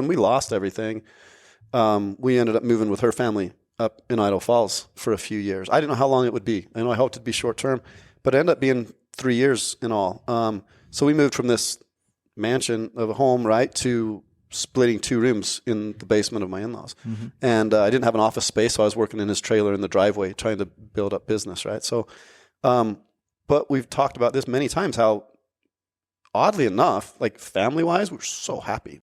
when we lost everything, we ended up moving with her family up in Idaho Falls for a few years. I didn't know how long it would be. I know I hoped it'd be short term, but it ended up being 3 years in all. So we moved from this mansion of a home, right, to splitting 2 rooms in the basement of my in-laws. Mm-hmm. And I didn't have an office space, so I was working in his trailer in the driveway trying to build up business, right? So, but we've talked about this many times, how oddly enough, like family-wise, we're so happy.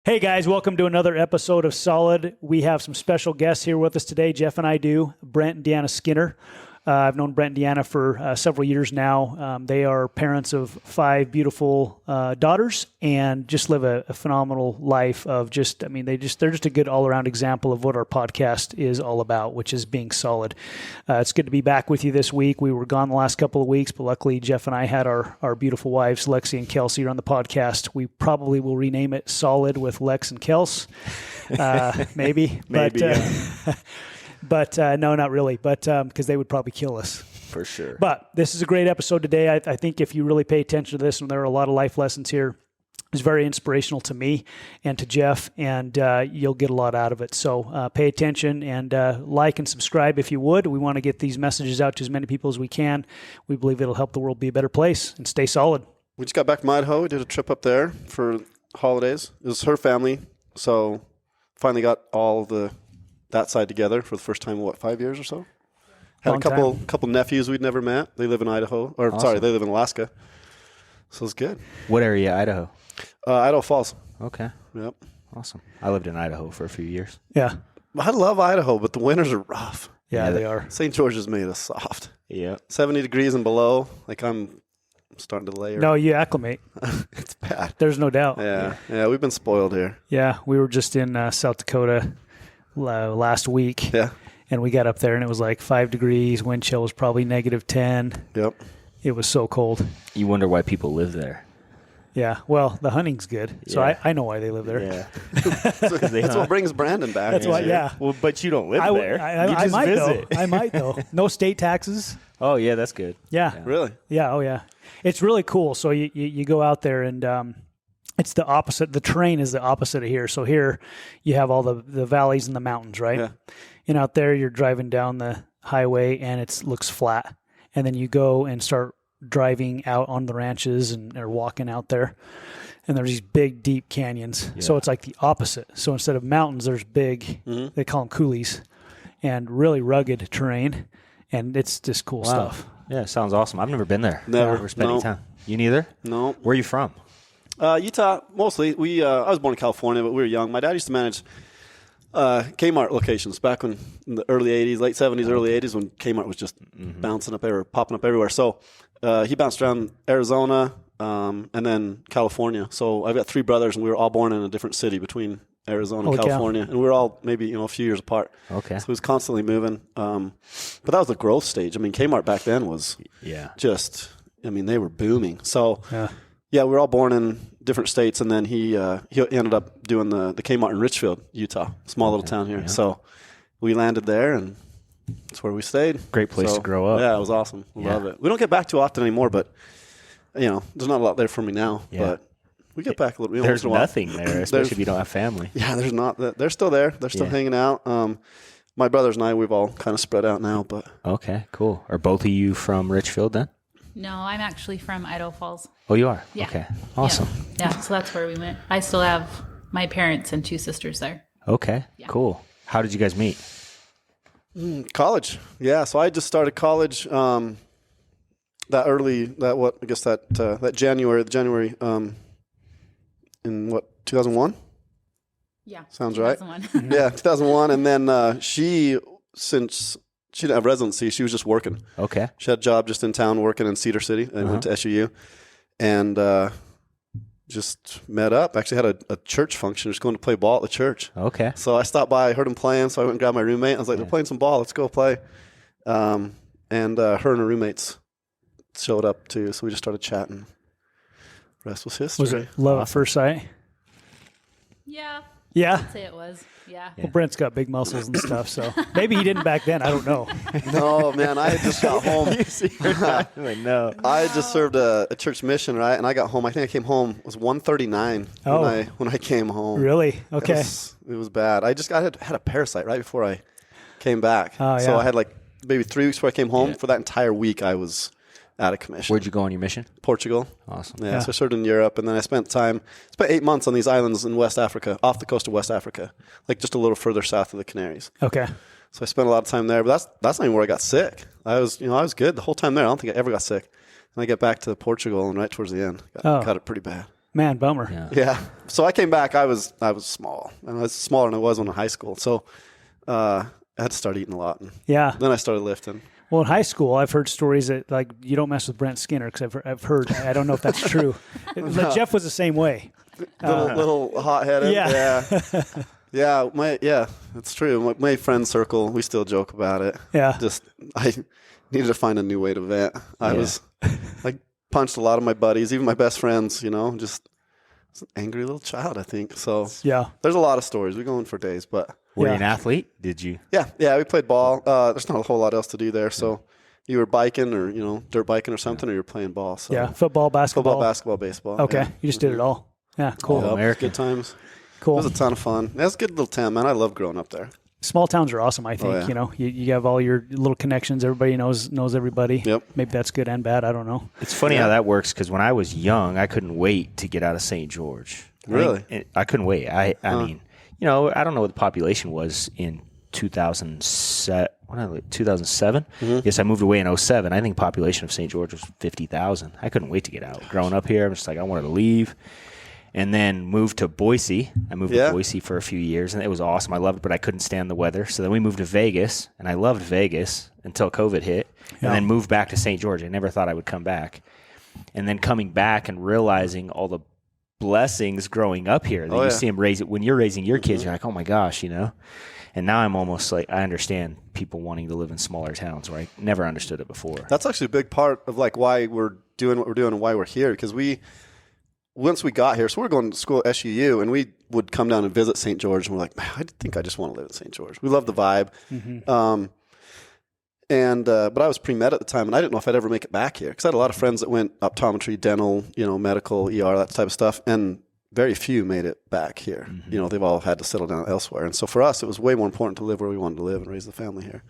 Hey guys, welcome to another episode of Solid. We have some special guests here with us today. Jeff and I do. Brent and Diana Skinner. I've known Brent and Diana for several years now. They are parents of 5 beautiful daughters and just live a phenomenal life of just, I mean, they're just a good all-around example of what our podcast is all about, which is being solid. It's good to be back with you this week. We were gone the last couple of weeks, but luckily Jeff and I had our beautiful wives, Lexi and Kelsey, on the podcast. We probably will rename it Solid with Lex and Kels. Maybe. Maybe, But no, not really. But because they would probably kill us. For sure. But this is a great episode today. I think if you really pay attention to this, and there are a lot of life lessons here, it's very inspirational to me and to Jeff, and you'll get a lot out of it. So pay attention and like and subscribe if you would. We want to get these messages out to as many people as we can. We believe it'll help the world be a better place, and stay solid. We just got back from Idaho. We did a trip up there for holidays. It was her family, so finally got all that side together for the first time in, 5 years or so? Had a couple nephews we'd never met. They live in Idaho. Sorry, they live in Alaska. So it's good. What area, Idaho? Idaho Falls. Okay. Yep. Awesome. I lived in Idaho for a few years. Yeah. I love Idaho, but the winters are rough. Yeah, they are. St. George's made us soft. Yeah. 70 degrees and below. Like I'm starting to layer. No, you acclimate. It's bad. There's no doubt. Yeah, we've been spoiled here. Yeah, we were just in South Dakota last week. Yeah. And we got up there and it was like 5 degrees. Wind chill was probably -10. Yep. It was so cold. You wonder why people live there. Yeah. Well, the hunting's good. So Yeah. I know why they live there. Yeah. That's what brings Brandon back. That's why, yeah. Well, but you don't live there. You I just might visit. though. I might though. No state taxes. Oh, yeah, that's good. Yeah. Really? Yeah. Oh, yeah. It's really cool. So you go out there and it's the opposite. The terrain is the opposite of here. So here you have all the valleys and the mountains, right? Yeah. And out there you're driving down the highway and it looks flat. And then you go and start driving out on the ranches or walking out there. And there's these big, deep canyons. Yeah. So it's like the opposite. So instead of mountains, there's big, they call them coulees, and really rugged terrain. And it's just cool stuff. Yeah, sounds awesome. I've never been there. Never. Spending time. You neither? No. Where are you from? Utah, mostly. I was born in California, but we were young. My dad used to manage Kmart locations back in the early 80s, late 70s, early 80s, when Kmart was just bouncing up popping up everywhere. So he bounced around Arizona and then California. So I've got 3 brothers, and we were all born in a different city between Arizona and California. And we were all maybe a few years apart. Okay. So he was constantly moving. But that was the growth stage. I mean, Kmart back then was just, they were booming. So yeah, we were all born in different states, and then he ended up doing the Kmart in Richfield, Utah, small little town here. Yeah. So we landed there, and that's where we stayed. Great place to grow up. Yeah, it was awesome. Love it. We don't get back too often anymore, but there's not a lot there for me now. Yeah. But we get back a little bit. There's nothing there, especially if you don't have family. Yeah, there's not. They're still there. They're still hanging out. My brothers and I, we've all kind of spread out now. But okay, cool. Are both of you from Richfield then? No, I'm actually from Idaho Falls. Oh, you are? Yeah. Okay, awesome. Yeah, so that's where we went. I still have my parents and 2 sisters there. Okay, cool. How did you guys meet? College. Yeah, so I just started college January in 2001? Yeah. Sounds right. 2001. Yeah, 2001. And then since she didn't have residency, she was just working. Okay. She had a job just in town working in Cedar City and went to SUU. And just met up. Actually had a church function. Just going to play ball at the church. Okay. So I stopped by, I heard him playing, so I went and grabbed my roommate. I was like, they're playing some ball. Let's go play. and her and her roommates showed up too. So we just started chatting. Rest was history. Was it love at first sight? Yeah. Yeah. I'd say it was. Yeah. Well, Brent's got big muscles and stuff, so maybe he didn't back then. I don't know. No, man, I had just got home. Like, no. I had just served a church mission, right? And I got home. I think I came home. It was 1:39 when I came home. Really? Okay. It was bad. I had a parasite right before I came back. Oh, So yeah. I had like maybe 3 weeks before I came home. For that entire week, I was out of commission. Where'd you go on your mission? Portugal. Awesome. Yeah, so I served in Europe, and then I spent 8 months on these islands in West Africa, off the coast of West Africa, like just a little further south of the Canaries. Okay. So I spent a lot of time there, but that's not even where I got sick. I was good the whole time there. I don't think I ever got sick. And I get back to Portugal, and right towards the end, got it pretty bad. Man, bummer. Yeah. So I came back. I was small, and I was smaller than I was when I was in high school. So I had to start eating a lot. And then I started lifting. Well, in high school, I've heard stories that like you don't mess with Brent Skinner because I've heard. I don't know if that's true. Jeff was the same way. Little hot-headed. Yeah. Yeah. It's true. My friend circle, we still joke about it. Yeah. Just I needed to find a new way to vent. I punched a lot of my buddies, even my best friends. Just an angry little child, I think. So there's a lot of stories. We go in for days, but. Were you an athlete? Did you? Yeah, we played ball. There's not a whole lot else to do there. So you were biking or, dirt biking or something, or you were playing ball. So football, basketball. Football, basketball, baseball. Okay, yeah. you just did it all. Yeah, cool. Good times. Cool. It was a ton of fun. That's a good little town, man. I love growing up there. Small towns are awesome, I think. You have all your little connections. Everybody knows everybody. Yep. Maybe that's good and bad. I don't know. It's funny how that works because when I was young, I couldn't wait to get out of St. George. Really? I couldn't wait. I mean, I don't know what the population was in 2007. 2007? Mm-hmm. Yes, I moved away in 2007. I think population of St. George was 50,000. I couldn't wait to get out. Growing up here, I'm just like, I wanted to leave. And then moved to Boise. I moved to Boise for a few years, and it was awesome. I loved it, but I couldn't stand the weather. So then we moved to Vegas, and I loved Vegas until COVID hit, and then moved back to St. George. I never thought I would come back. And then coming back and realizing all the blessings growing up here that you see them raise it. When you're raising your kids, you're like, oh my gosh, And now I'm almost like, I understand people wanting to live in smaller towns where I never understood it before. That's actually a big part of like why we're doing what we're doing and why we're here. Because once we got here, so we're going to school at SUU, and we would come down and visit St. George, and we're like, man, I think I just want to live in St. George. We love the vibe. Mm-hmm. But I was pre-med at the time, and I didn't know if I'd ever make it back here because I had a lot of friends that went optometry, dental, medical, ER, that type of stuff, and very few made it back here. Mm-hmm. They've all had to settle down elsewhere. And so for us, it was way more important to live where we wanted to live and raise the family here.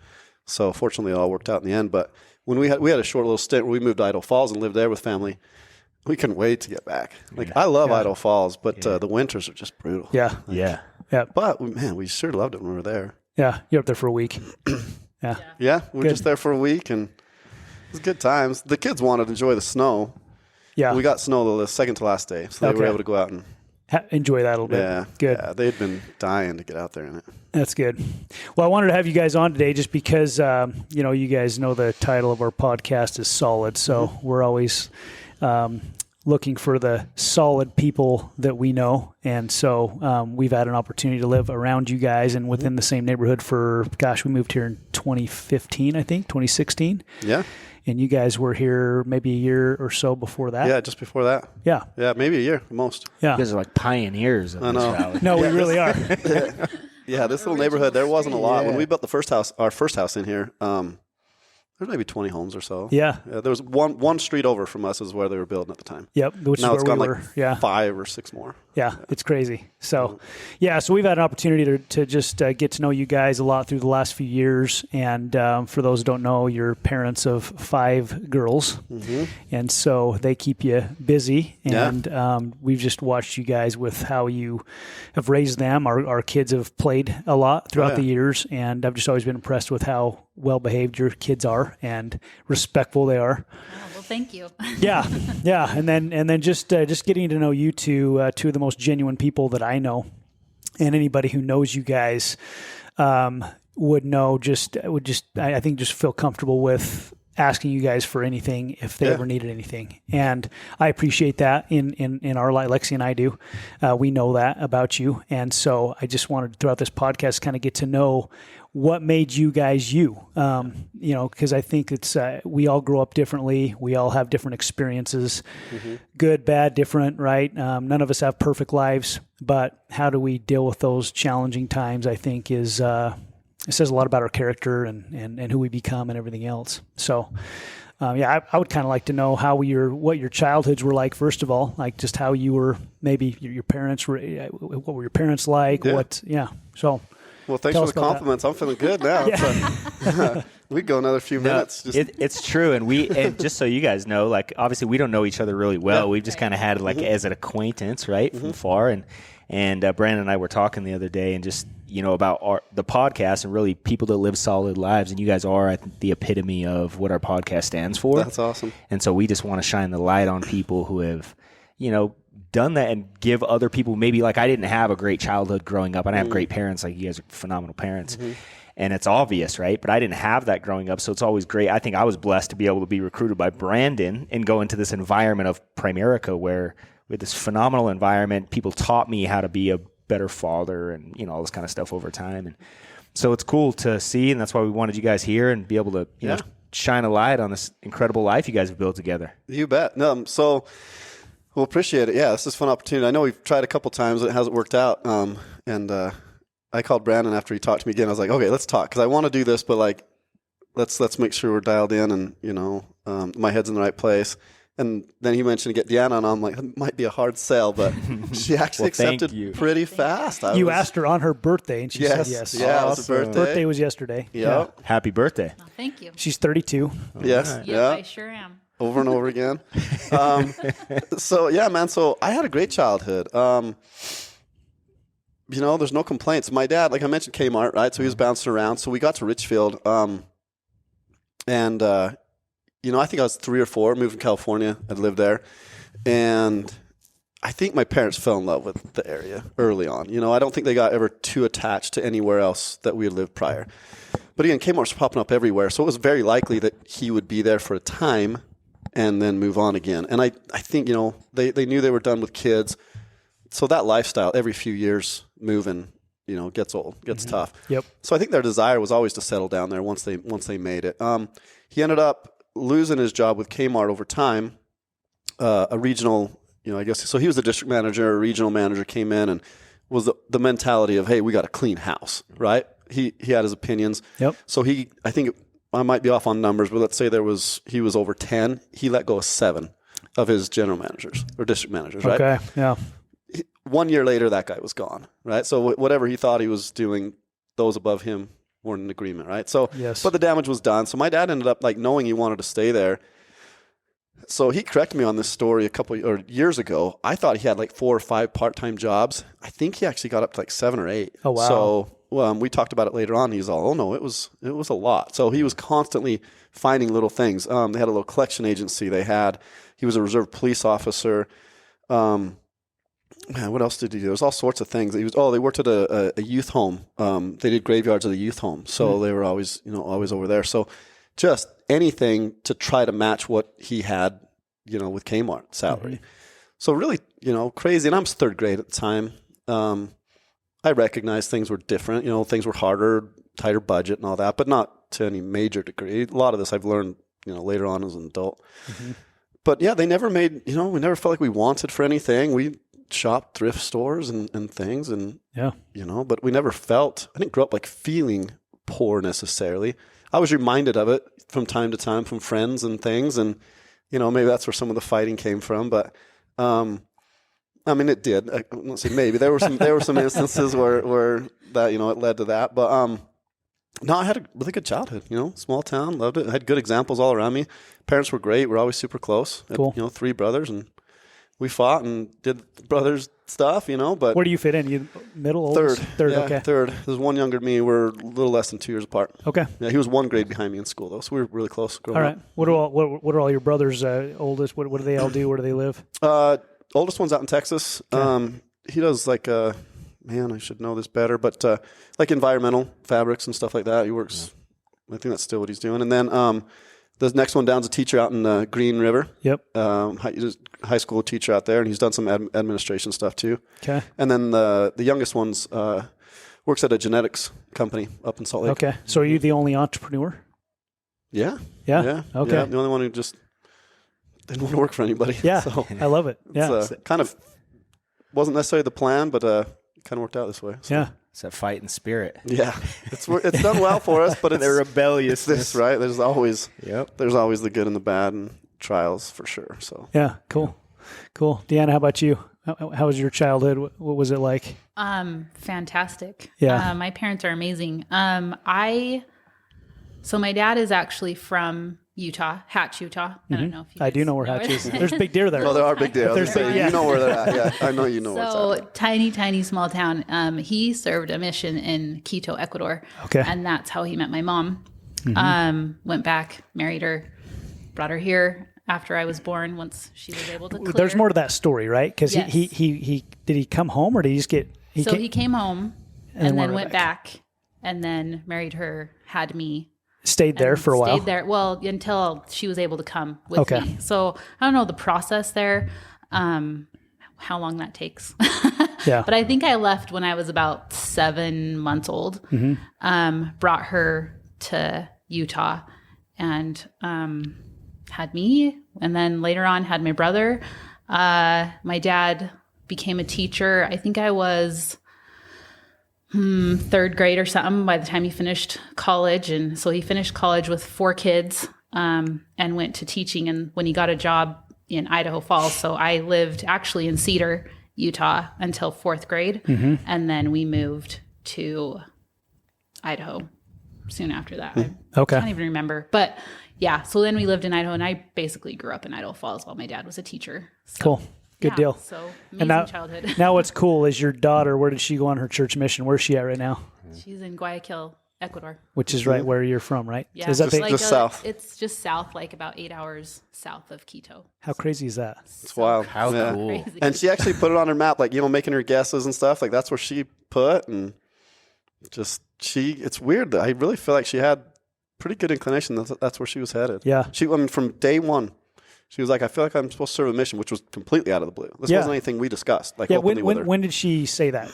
So fortunately, it all worked out in the end. But when we had a short little stint where we moved to Idaho Falls and lived there with family, we couldn't wait to get back. I love Idaho Falls, but the winters are just brutal. Yeah. But man, we sure loved it when we were there. Yeah, you're up there for a week. Yeah, we were just there for a week, and it was good times. The kids wanted to enjoy the snow. Yeah. We got snow the second to last day, so they were able to go out and enjoy that a little bit. Yeah. Good. Yeah, they'd been dying to get out there in it. That's good. Well, I wanted to have you guys on today just because, you guys know the title of our podcast is Solid. So we're always looking for the solid people that we know. And so we've had an opportunity to live around you guys and within the same neighborhood for, we moved here in 2015, I think, 2016. Yeah. And you guys were here maybe a year or so before that? Yeah, just before that. Yeah. Yeah, maybe a year, most. Yeah. You guys are like pioneers of this valley. No, we really are. Yeah, this little neighborhood, there wasn't a lot. When we built our first house in here, there's maybe 20 homes or so. Yeah. There was one street over from us is where they were building at the time. Yep. Which now is it's where gone we were. 5 or 6 more. Yeah, it's crazy. So, so we've had an opportunity to just get to know you guys a lot through the last few years. And for those who don't know, you're parents of 5 girls. Mm-hmm. And so they keep you busy. And we've just watched you guys with how you have raised them. Our kids have played a lot throughout the years. And I've just always been impressed with how well-behaved your kids are and respectful they are. Oh, well, thank you. Yeah. And then just getting to know you two of the most genuine people that I know, and anybody who knows you guys would know. I think just feel comfortable with asking you guys for anything if they ever needed anything. And I appreciate that in our life. Lexi and I do. We know that about you. And so I just wanted throughout this podcast kind of get to know what made you guys you, because I think it's we all grow up differently. We all have different experiences, good, bad, different, right? None of us have perfect lives, but how do we deal with those challenging times, I think is it says a lot about our character and who we become and everything else. So, I would kind of like to know what your childhoods were like, first of all, like just how you were, maybe your parents were, what were your parents like? So. Well, thanks for the compliments. I'm feeling good now. Yeah. We'd go another few minutes. It's true. And just so you guys know, like, obviously we don't know each other really well. Yeah. We've just kind of had like as an acquaintance, right, from far. And Brandon and I were talking the other day and just, about the podcast and really people that live solid lives. And you guys are, I think, the epitome of what our podcast stands for. That's awesome. And so we just want to shine the light on people who have, done that and give other people, maybe like I didn't have a great childhood growing up. I didn't have great parents. Like you guys are phenomenal parents. And it's obvious, right? But I didn't have that growing up. So it's always great. I think I was blessed to be able to be recruited by Brandon and go into this environment of Primerica where with this phenomenal environment, people taught me how to be a better father and, all this kind of stuff over time. And so it's cool to see. And that's why we wanted you guys here and be able to, shine a light on this incredible life you guys have built together. You bet. We'll appreciate it. Yeah, this is a fun opportunity. I know we've tried a couple times. It hasn't worked out. I called Brandon after he talked to me again. I was like, okay, let's talk because I want to do this, but like, let's make sure we're dialed in and, my head's in the right place. And then he mentioned to get Deanna, and I'm like, it might be a hard sell, but she actually accepted pretty fast. You asked her on her birthday, and she said yes. Yeah, awesome. It was her birthday. Birthday was yesterday. Yeah. Happy birthday. Oh, thank you. She's 32. Yes. Right. Yeah, I sure am. Over and over again. So I had a great childhood. There's no complaints. My dad, like I mentioned, Kmart, right? So he was bouncing around. So we got to Richfield, I think I was 3 or 4, moved from California. I'd lived there. And I think my parents fell in love with the area early on. I don't think they got ever too attached to anywhere else that we had lived prior. But again, Kmart's popping up everywhere. So it was very likely that he would be there for a time and then move on again. And I think, they knew they were done with kids. So that lifestyle, every few years moving, gets old, gets tough. Yep. So I think their desire was always to settle down there once they made it. He ended up losing his job with Kmart over time. A regional, so he was the district manager, a regional manager came in and was the mentality of, hey, we got a clean house, right? He had his opinions. Yep. So I might be off on numbers, but let's say he was over 10. He let go of 7 of his general managers or district managers, right? Okay, yeah. 1 year later, that guy was gone, right? So whatever he thought he was doing, those above him weren't in agreement, right? So, yes. But the damage was done. So my dad ended up knowing he wanted to stay there. So he corrected me on this story years ago. I thought he had 4 or 5 part-time jobs. I think he actually got up to 7 or 8. Oh, wow. So we talked about it later on. He's all, oh no, it was a lot. So he was constantly finding little things. They had a little collection agency. He was a reserve police officer. What else did he do? There was all sorts of things. They worked at a youth home. They did graveyards at the youth home. So they were always over there. So just anything to try to match what he had, with Kmart salary. Mm-hmm. So really, crazy. And I was 3rd grade at the time. I recognized things were different. Things were harder, tighter budget and all that, but not to any major degree. A lot of this I've learned, later on as an adult. Mm-hmm. But yeah, they never made, we never felt like we wanted for anything. We shopped thrift stores and things and, but we never I didn't grow up feeling poor necessarily. I was reminded of it from time to time from friends and things. And, maybe that's where some of the fighting came from, but, it did. I won't say maybe. There were some instances where that, it led to that. But no, I had a really good childhood, small town, loved it. I had good examples all around me. Parents were great. We're always super close. Cool. Had, 3 brothers, and we fought and did brothers stuff, but where do you fit in? You middle, third, third, yeah, okay. Third. There's one younger than me. We're a little less than 2 years apart. Okay. Yeah, he was 1 grade behind me in school though, so we were really close growing all right. up. What are all your brothers' oldest? What do they all do? Where do they live? Oldest one's out in Texas. Okay. He does I should know this better, but environmental fabrics and stuff like that. He works. I think that's still what he's doing. And then The next one down's a teacher out in Green River. Yep. High school teacher out there, and he's done some administration stuff too. Okay. And then the youngest one's works at a genetics company up in Salt Lake. Okay. So are you the only entrepreneur? Yeah. Yeah. Yeah. Okay. Yeah, the only one who just didn't want to work for anybody. Yeah. So I love it. Yeah. it's kind of wasn't necessarily the plan, but kind of worked out this way. So. Yeah. It's that fighting spirit. Yeah, it's done well for us, but it's They're rebellious. this, right? There's always Yep. the good and the bad and trials for sure. So Yeah. Cool. Cool. Deanna, how about you? How was your childhood? What was it like? Fantastic. Yeah. My parents are amazing. So my dad is actually from Utah, Hatch, Utah. I don't know if you I do guys know where Hatch it. is. There's big deer there. oh, there are big deals. There's big- yeah. You know where they're at. Yeah, I know you know where So it's at. tiny small town. He served a mission in Quito, Ecuador. Okay. And that's how he met my mom. Went back, married her, brought her here after I was born. Once she was able to clear. There's more to that story, right? Because Yes. he did he come home or did he just get? He came home then and then went went back and then married her, had me. stayed there for a while. Stayed there, well, until she was able to come with Okay. me. So I don't know the process there, how long that takes. Yeah. But I think I left when I was about 7 months old. Brought her to Utah and had me, and then later on had my brother. My dad became a teacher. I think I was third grade or something by the time he finished college. And so he finished college with 4 kids and went to teaching. And when he got a job in Idaho Falls, so I lived actually in Cedar, Utah until 4th grade. And then we moved to Idaho soon after that. I Okay. can't even remember. But yeah, so then we lived in Idaho, and I basically grew up in Idaho Falls while my dad was a teacher. So, Cool. Good yeah, deal. So amazing And now, childhood. now what's cool is your daughter. Where did she go on her church mission? Where's she at right now? She's in Guayaquil, Ecuador. Which is right where you're from, right? Yeah, Is that Just south. It's just south, like about 8 hours south of Quito. how crazy is that? It's wild. How Yeah. cool. Crazy. And she actually put it on her map, like, making her guesses and stuff. Like, that's where she put, and just it's weird that I really feel like she had pretty good inclination. That's where she was headed. Yeah. From day one, she was like, I feel like I'm supposed to serve a mission, which was completely out of the blue. This Yeah. wasn't anything we discussed. Like, Yeah. openly with her. When did she say that?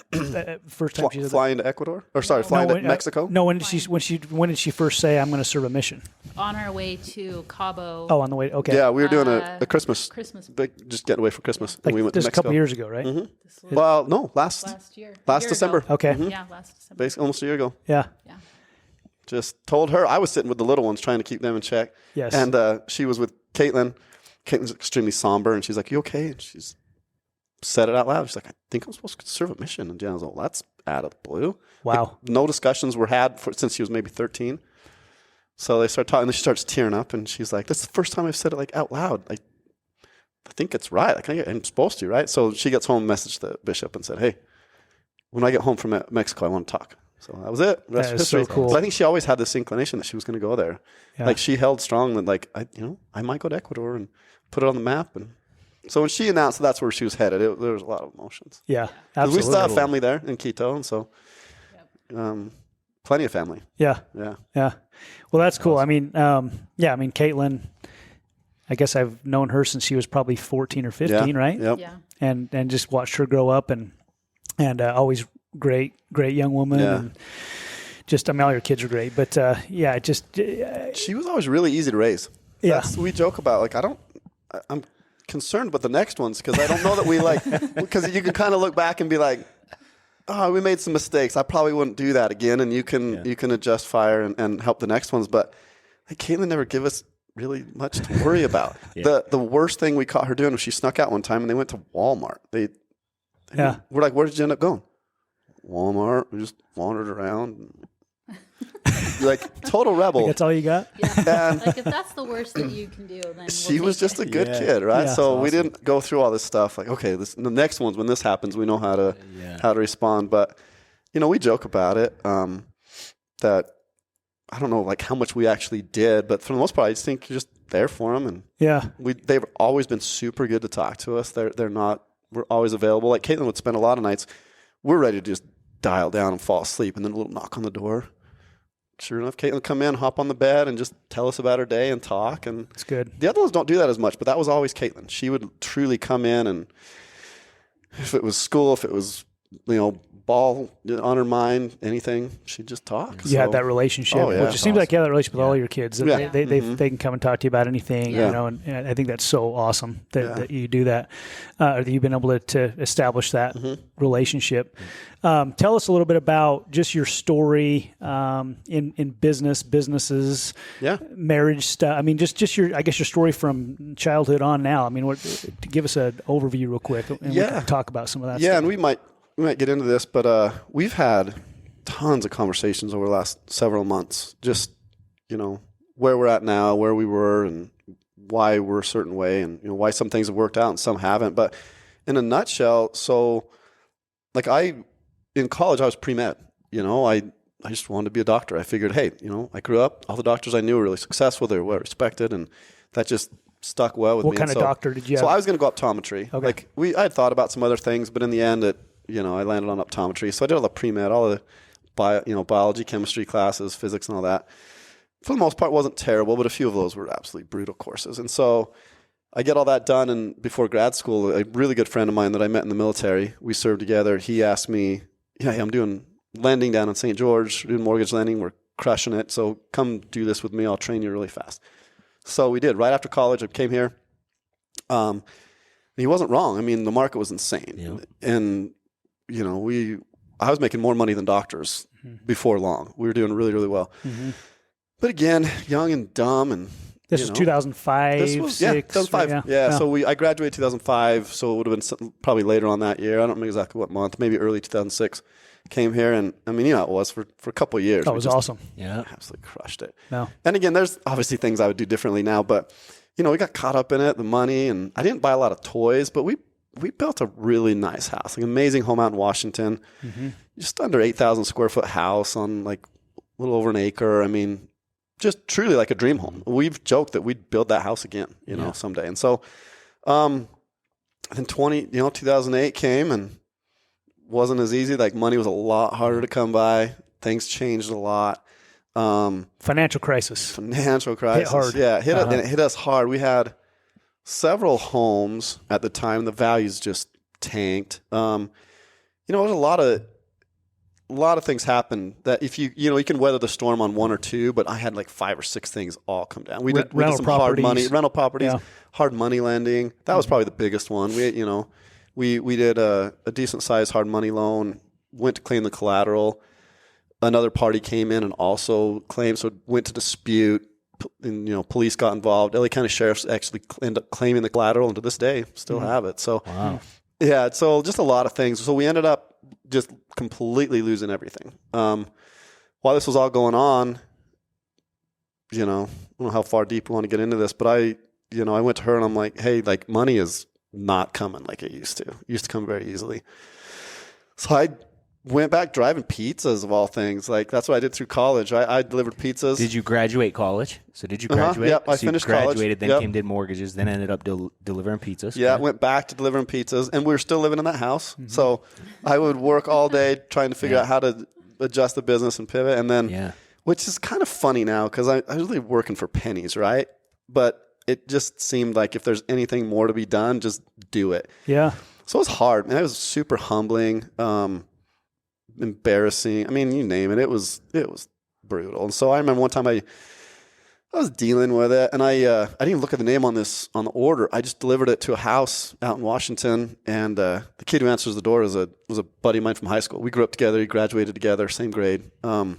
First time she said that? Flying to Ecuador, or sorry, flying to Mexico. No. When did she first say I'm going to serve a mission? On our way to Cabo. Oh, on the way. Okay. Yeah, we were doing a Christmas, Christmas just getting away for Christmas, Like and we went to just a Mexico. couple years ago, right? This was Well, no, last year. last A year December. ago. Okay. Yeah, last December. Basically, almost a year ago. Yeah. Yeah. Just told her I was sitting with the little ones trying to keep them in check. Yes. And she was with Caitlin. Caitlin's extremely somber, and she's like, "You okay?" And she's said it out loud. She's like, "I think I'm supposed to serve a mission." And Jenna's like, "That's out of the blue." Wow. Like, no discussions were had since she was maybe 13. So they start talking, and she starts tearing up, and she's like, "That's the first time I've said it like out loud. I think it's right. Like, I'm supposed to, right?" So she gets home, messaged the bishop, and said, "Hey, when I get home from Mexico, I want to talk." So that was it. The rest That of is so history. cool. But I think she always had this inclination that she was going to go there. Yeah. Like, she held strong that, like, I might go to Ecuador and put it on the map. And so when she announced that's where she was headed, there was a lot of emotions. Yeah. 'Cause we Absolutely. still have family there in Quito, and so plenty of family. Yeah. Yeah. Yeah. Well, that's cool. I mean, Caitlin, I guess I've known her since she was probably 14 or 15, Yeah. right? Yep. Yeah. And just watched her grow up and always great young woman. Yeah. And just, I mean, all your kids are great, but She was always really easy to raise. Yeah. That's what we joke about. Like, I'm concerned with the next ones because I don't know that we because you can kind of look back and be like, oh, we made some mistakes. I probably wouldn't do that again. And you can adjust fire and help the next ones. But like, Caitlin never give us really much to worry about. The worst thing we caught her doing was she snuck out one time and they went to Walmart. We're like, where did you end up going? Walmart. We just wandered around. Like, total rebel. that's all you got? Yeah. Like, if that's the worst that you can do, then She we'll was take just it. a good kid, right? Yeah. So we didn't go through all this stuff. Like, okay, the next ones, when this happens, we know how to respond. But we joke about it. That I don't know, like, how much we actually did, but for the most part, I just think you're just there for them, and they've always been super good to talk to us. We're always available. Like, Caitlin would spend a lot of nights. We're ready to just dial down and fall asleep, and then a little knock on the door. sure enough, Caitlin would come in, hop on the bed, and just tell us about her day and talk. And It's good. the other ones don't do that as much, but that was always Caitlin. She would truly come in, and if it was school, if it was, ball on her mind, anything, she'd just talk. You had that relationship, which it seems like you have that relationship with all your kids. Yeah. They can come and talk to you about anything, and I think that's so awesome that you do that, or that you've been able to establish that relationship. Tell us a little bit about just your story in businesses, marriage stuff. I mean, just your story from childhood on now. I mean, give us an overview real quick, and we can talk about some of that stuff. Yeah, and we might get into this, but we've had tons of conversations over the last several months, just, where we're at now, where we were, and why we're a certain way, and, why some things have worked out and some haven't. But in a nutshell, so like in college, I was pre-med, I just wanted to be a doctor. I figured, hey, I grew up, all the doctors I knew were really successful. They were well respected, and that just stuck well with me. What kind of doctor did you have? So I was going to go optometry. Okay. I had thought about some other things, but in the end, I landed on optometry. So I did all the pre-med, all the biology, chemistry classes, physics and all that. For the most part, it wasn't terrible, but a few of those were absolutely brutal courses. And so I get all that done, and before grad school, a really good friend of mine that I met in the military, we served together, he asked me, hey, I'm doing lending down in St. George, doing mortgage lending, we're crushing it, so come do this with me, I'll train you really fast. So we did. Right after college, I came here. He wasn't wrong. I mean, the market was insane. Yep. And I was making more money than doctors before long. We were doing really, really well. Mm-hmm. But again, young and dumb, and this was 2005. This was 2005. Yeah. So I graduated 2005. So it would have been probably later on that year. I don't remember exactly what month. Maybe early 2006. Came here, and I mean, it was for a couple of years. That was awesome. Yeah, absolutely crushed it. No. And again, there's obviously things I would do differently now, but we got caught up in it, the money, and I didn't buy a lot of toys, but we built a really nice house, like an amazing home out in Washington, just under 8,000 square foot house on like a little over an acre. I mean, just truly like a dream home. We've joked that we'd build that house again, someday. And so, then 2008 came and wasn't as easy. Like money was a lot harder to come by. Things changed a lot. Financial crisis. Hit hard. Yeah, and it hit us hard. We had several homes at the time. The values just tanked. There's a lot of things happen that if you can weather the storm on one or two, but I had like 5 or 6 things all come down. We did some hard money, rental properties, hard money lending. That was probably the biggest one. We did a decent sized hard money loan, went to claim the collateral. Another party came in and also claimed, so went to dispute. And, police got involved. LA County Sheriff's actually ended up claiming the collateral, and to this day still have it. So, so just a lot of things. So we ended up just completely losing everything. While this was all going on, I don't know how far deep we want to get into this, but I went to her and I'm like, hey, like money is not coming like it used to. It used to come very easily. So I went back driving pizzas of all things. Like that's what I did through college. I delivered pizzas. Did you graduate college? So did you graduate? Yep, I finished college. Graduated, then did mortgages, then ended up delivering pizzas. Yeah, went back to delivering pizzas, and we were still living in that house. Mm-hmm. So I would work all day trying to figure out how to adjust the business and pivot. And then, which is kind of funny now because I was really working for pennies, right? But it just seemed like if there's anything more to be done, just do it. Yeah. So it was hard, man. It was super humbling. Embarrassing. I mean, you name it. It was brutal. And so I remember one time I was dealing with it, and I didn't even look at the name on the order. I just delivered it to a house out in Washington, and the kid who answers the door was a buddy of mine from high school. We grew up together. He graduated together, same grade. And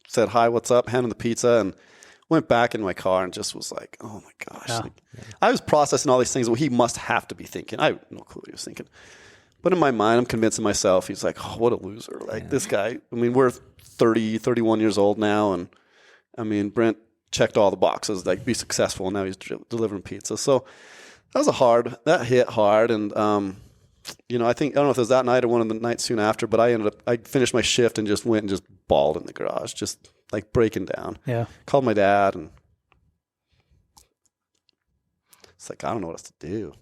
said, "Hi, what's up?" Handed him the pizza, and went back in my car and just was like, "Oh my gosh!" Yeah. I was processing all these things. Well, he must have to be thinking. I have no clue what he was thinking. But in my mind, I'm convincing myself, he's like, oh, what a loser. Like this guy, I mean, we're 30, 31 years old now. And I mean, Brent checked all the boxes, like be successful. And now he's delivering pizza. So that hit hard. And, I don't know if it was that night or one of the nights soon after, but I finished my shift and just went and just bawled in the garage, just like breaking down. Yeah. Called my dad, and it's like, I don't know what else to do.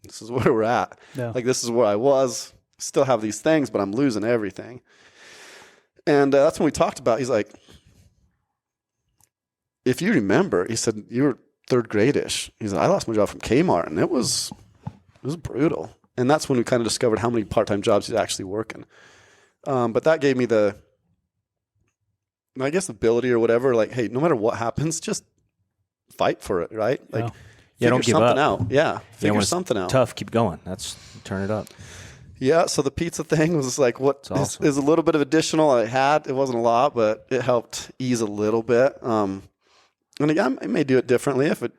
This is where we're at. Yeah. Like, this is where I was. Still have these things, but I'm losing everything. And that's when we talked about, he's like, if you remember, he said, you were third grade-ish. He said, I lost my job from Kmart, and it was brutal. And that's when we kind of discovered how many part-time jobs he's actually working. But that gave me the, I guess, ability or whatever, like, hey, no matter what happens, just fight for it, right? Like, don't give something up. out. Yeah, figure something out. Tough, keep going. Turn it up. Yeah, so the pizza thing was like what awesome. is a little bit of additional I had. It wasn't a lot, but it helped ease a little bit. And again, I may do it differently if it,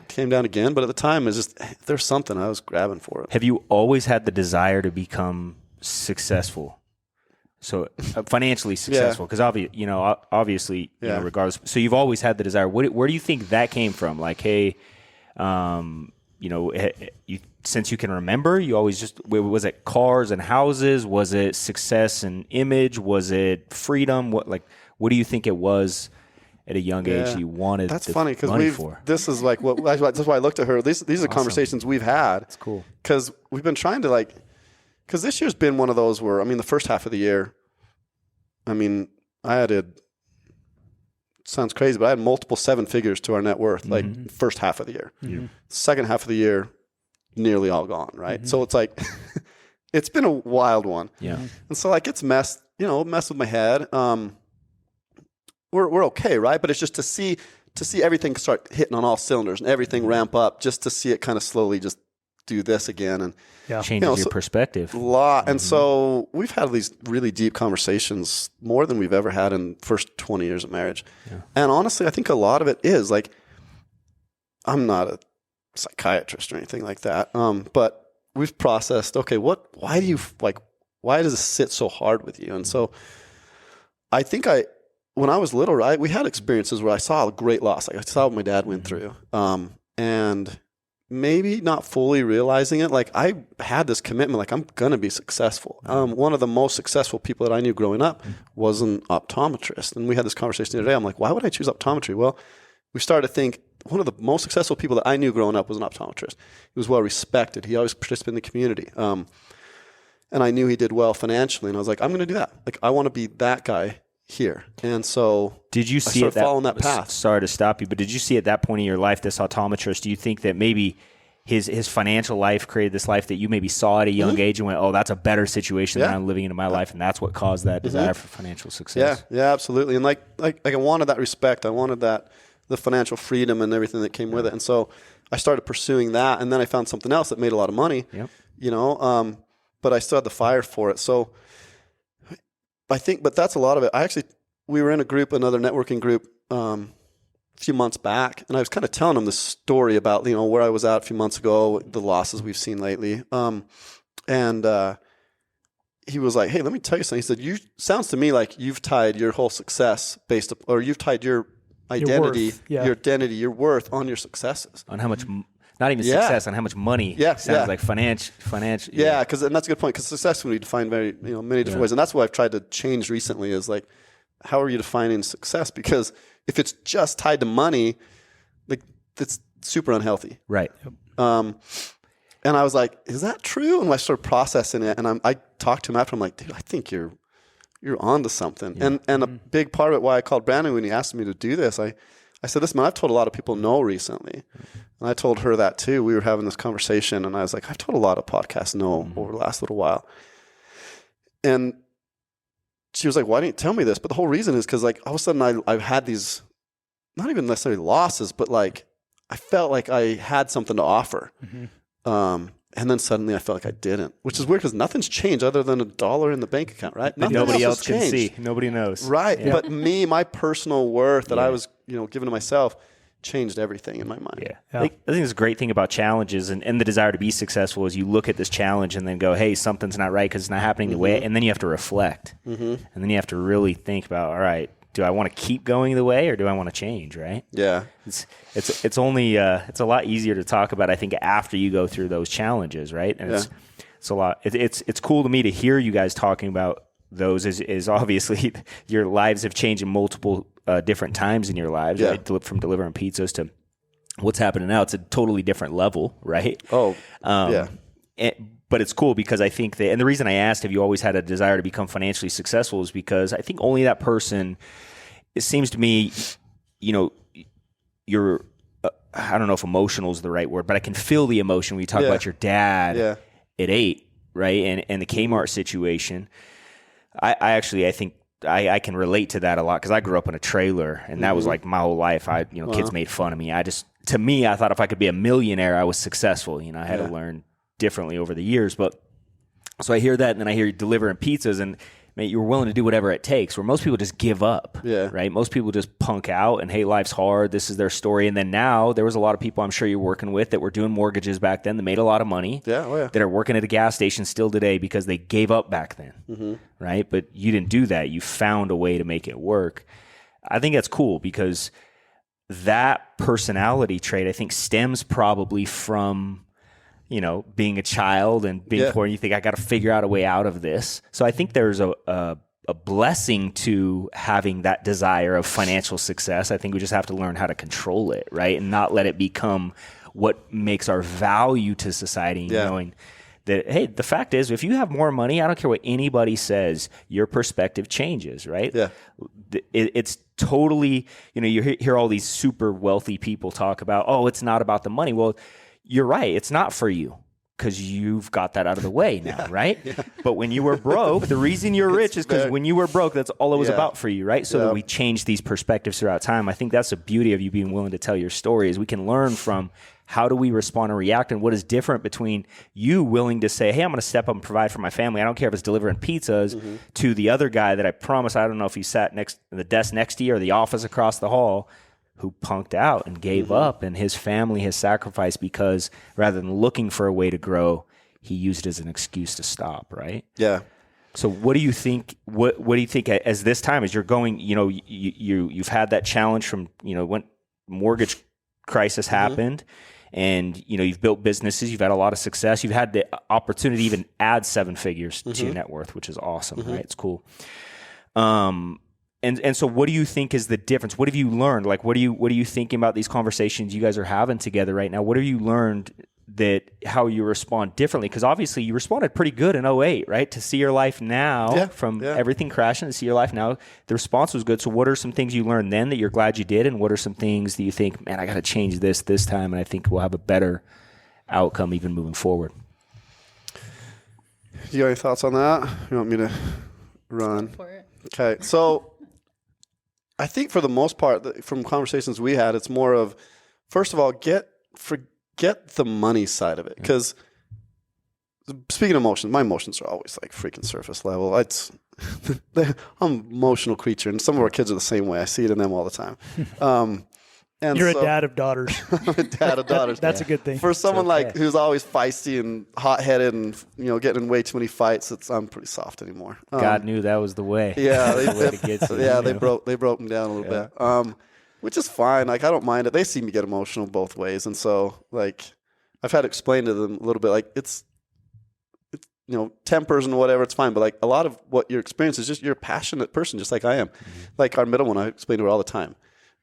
came down again. But at the time, it's just, if there's something, I was grabbing for it. Have you always had the desire to become successful? So financially successful? Because obviously, regardless. So you've always had the desire. Where do you think that came from? Like, hey, since you can remember, you always just, was it cars and houses? Was it success and image? Was it freedom? What do you think it was at a young age you wanted? That's funny because this is like that's why I looked at her. These are awesome. Conversations we've had. That's cool. Because we've been trying to because this year's been one of those where, the first half of the year, I added, sounds crazy, but I had multiple 7 figures to our net worth, first half of the year. Mm-hmm. Second half of the year, nearly all gone, right? So it's like, it's been a wild one. Yeah. And so it's messed with my head. We're okay, right? But it's just to see everything start hitting on all cylinders and everything ramp up, just to see it kind of slowly just do this again. And changes your perspective. A lot. And so we've had these really deep conversations, more than we've ever had in the first 20 years of marriage. Yeah. And honestly, I think a lot of it is I'm not a psychiatrist or anything like that. But we've processed, okay, why does this sit so hard with you? And so I think when I was little, right, we had experiences where I saw a great loss. I saw what my dad went through. And maybe not fully realizing it. I had this commitment, I'm going to be successful. One of the most successful people that I knew growing up was an optometrist. And we had this conversation the other day. I'm like, why would I choose optometry? Well, we started to think one of the most successful people that I knew growing up was an optometrist. He was well respected. He always participated in the community. And I knew he did well financially. And I was like, I'm going to do that. I want to be that guy here. And so did you see following that path? Sorry to stop you, but did you see at that point in your life, this optometrist, do you think that maybe his financial life created this life that you maybe saw at a young age and went, oh, that's a better situation than I'm living in my life, and that's what caused that desire for financial success? Yeah, absolutely. And I wanted that respect. I wanted the financial freedom and everything that came with it. And so I started pursuing that, and then I found something else that made a lot of money. Yep. But I still had the fire for it. So I think, but that's a lot of it. We were in another networking group, a few months back, and I was kind of telling him this story about, where I was at a few months ago, the losses we've seen lately. And he was like, hey, let me tell you something. He said, sounds to me like you've tied your whole success or you've tied your identity, your worth on your successes. On how much, not even success, on how much money sounds like financial. Yeah, and that's a good point, because success can be defined very, many different ways. And that's what I've tried to change recently is how are you defining success? Because if it's just tied to money, it's super unhealthy. Right. And I was like, is that true? And I started processing it, and I talked to him after. I'm like, dude, I think you're onto something. Yeah. And a big part of it, why I called Brandon when he asked me to do this, I said, listen, man, I've told a lot of people no recently. And I told her that too. We were having this conversation, and I was like, I've told a lot of podcasts no over the last little while. And she was like, why didn't you tell me this? But the whole reason is because all of a sudden I've had these, not even necessarily losses, but I felt like I had something to offer. And then suddenly I felt like I didn't, which is weird because nothing's changed other than $1 in the bank account, right? Nobody else can see. Nobody knows. Right. Yeah. But my personal worth that I was, giving to myself changed everything in my mind. Yeah. I think this great thing about challenges and the desire to be successful is you look at this challenge and then go, hey, something's not right because it's not happening the way. And then you have to reflect. And then you have to really think about, all right, do I want to keep going the way or do I want to change, right? Yeah. It's only it's a lot easier to talk about, I think, after you go through those challenges, right? And it's a lot. It's cool to me to hear you guys talking about those is obviously your lives have changed in multiple different times in your lives, right? From delivering pizzas to what's happening now. It's a totally different level, right? Oh, but it's cool because I think that, and the reason I asked have you always had a desire to become financially successful is because I think only that person, it seems to me, you're, I don't know if emotional is the right word, but I can feel the emotion when you talk about your dad at 8, right? And the Kmart situation. I think I can relate to that a lot because I grew up in a trailer and that was like my whole life. Kids made fun of me. To me, I thought if I could be a millionaire, I was successful. I had to learn differently over the years. But so I hear that, and then I hear you delivering pizzas, and man, you were willing to do whatever it takes, where most people just give up, right? Most people just punk out and, hey, life's hard. This is their story. And then now there was a lot of people I'm sure you're working with that were doing mortgages back then that made a lot of money, that are working at a gas station still today because they gave up back then, right? But you didn't do that. You found a way to make it work. I think that's cool because that personality trait, I think, stems probably from being a child and being poor, and you think, I got to figure out a way out of this. So I think there's a blessing to having that desire of financial success. I think we just have to learn how to control it, right? And not let it become what makes our value to society, knowing that, hey, the fact is, if you have more money, I don't care what anybody says, your perspective changes, right? Yeah. It's totally, you hear all these super wealthy people talk about, oh, it's not about the money. Well, you're right. It's not for you because you've got that out of the way now, right? Yeah. But when you were broke, the reason you're rich is because when you were broke, that's all it was about for you, right? So that we change these perspectives throughout time. I think that's the beauty of you being willing to tell your story is we can learn from how do we respond and react and what is different between you willing to say, hey, I'm going to step up and provide for my family. I don't care if it's delivering pizzas to the other guy that I promise, I don't know if he sat next the desk next to you or the office across the hall, who punked out and gave up, and his family has sacrificed because rather than looking for a way to grow, he used it as an excuse to stop, right? Yeah. So what do you think, what do you think as this time, as you're going, you've had that challenge from, when mortgage crisis happened and, you've built businesses, you've had a lot of success, you've had the opportunity to even add 7 figures to your net worth, which is awesome, right? It's cool. And so what do you think is the difference? What have you learned? Like, what are you thinking about these conversations you guys are having together right now? What have you learned that how you respond differently? Because obviously you responded pretty good in 2008, right? To see your life now from everything crashing to see your life now, the response was good. So what are some things you learned then that you're glad you did? And what are some things that you think, man, I got to change this time, and I think we'll have a better outcome even moving forward? You got any thoughts on that? You want me to run? For it. Okay, so I think for the most part, from conversations we had, it's more of, first of all, forget the money side of it. Because speaking of emotions, my emotions are always like freaking surface level. I'm an emotional creature, and some of our kids are the same way. I see it in them all the time. And you're a dad of daughters. I'm a dad of daughters. That's a good thing. For someone like who's always feisty and hot-headed and getting in way too many fights, I'm pretty soft anymore. God knew that was the way. Yeah, they broke me down a little bit, which is fine. Like, I don't mind it. They see me get emotional both ways, and so like I've had to explain to them a little bit. Like it's tempers and whatever, it's fine. But like a lot of what your experience is just you're a passionate person, just like I am. Like our middle one, I explain to her all the time.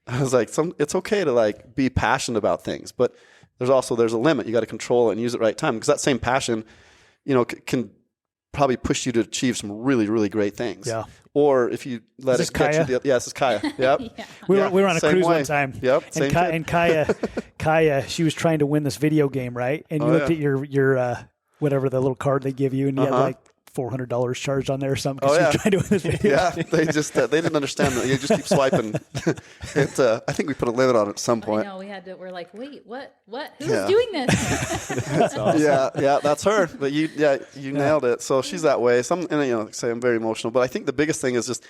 I was like, it's okay to like be passionate about things, but there's a limit. You got to control it and use it right time, because that same passion, can probably push you to achieve some really, really great things. Yeah. Or if you let it get you, this is Kaya. Yep. We were on a cruise one time. Yep. And Kaya, she was trying to win this video game, right? And you looked at your whatever the little card they give you, and you had like $400 charged on there or something because you're trying to win this video. Yeah, they just they didn't understand that. You just keep swiping. I think we put a limit on it at some point. I know, we're like, wait, what? Who's doing this? That's awesome. Yeah, that's her. But you nailed it. So she's that way. Say I'm very emotional, but I think the biggest thing is just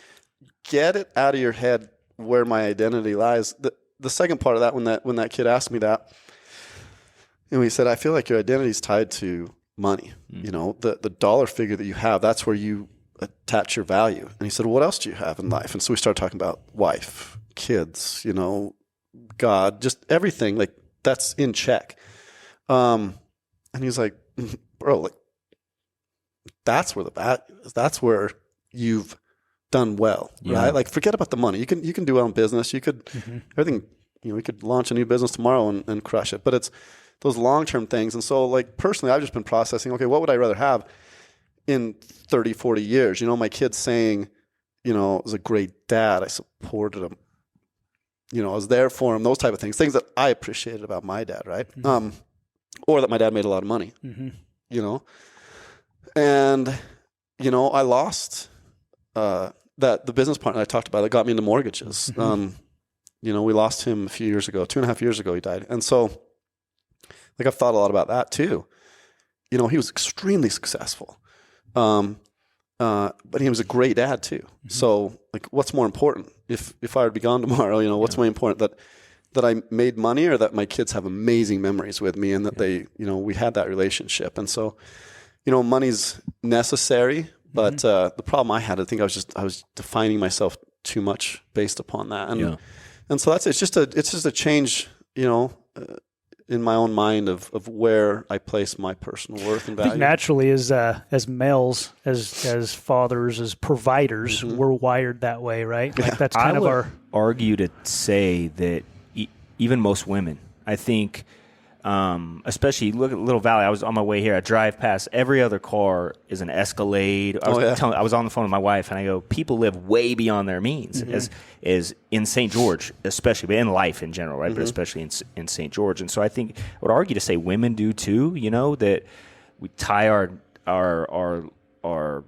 get it out of your head where my identity lies. The second part of that, when that kid asked me that, and he said, I feel like your identity is tied to money, the dollar figure that you have, that's where you attach your value. And he said, what else do you have in life? And so we started talking about wife, kids, God, just everything, like that's in check. And he's like, bro, like that's where the value is. That's where you've done well, right? Like forget about the money. You can do well in business. You could everything, we could launch a new business tomorrow and crush it. But those long-term things. And so like personally, I've just been processing, okay, what would I rather have in 30, 40 years? You know, my kids saying, you know, I was a great dad. I supported him. You know, I was there for him, those type of things that I appreciated about my dad, right? Or that my dad made a lot of money, you know? And, you know, I lost the business partner I talked about that got me into mortgages. You know, we lost him a few years ago, 2.5 years ago he died. And so, like, I've thought a lot about that too. You know, he was extremely successful. But he was a great dad too. So, like, what's more important? If I were to be gone tomorrow, you know, what's more important, that I made money or that my kids have amazing memories with me and that they, you know, we had that relationship. And so, you know, money's necessary, but the problem I had, I think I was defining myself too much based upon that. And so it's just a change, you know, in my own mind of where I place my personal worth and value. I think naturally, as males, as fathers, as providers, we're wired that way, right? Like that's kind of our argue to say that even most women, I think, especially look at Little Valley. I was on my way here. I drive past every other car is an Escalade. I was on the phone with my wife, and I go, people live way beyond their means, as in St. George, especially, but in life in general, right? But especially in St. George. And so I think I would argue to say women do too. You know, that we tie our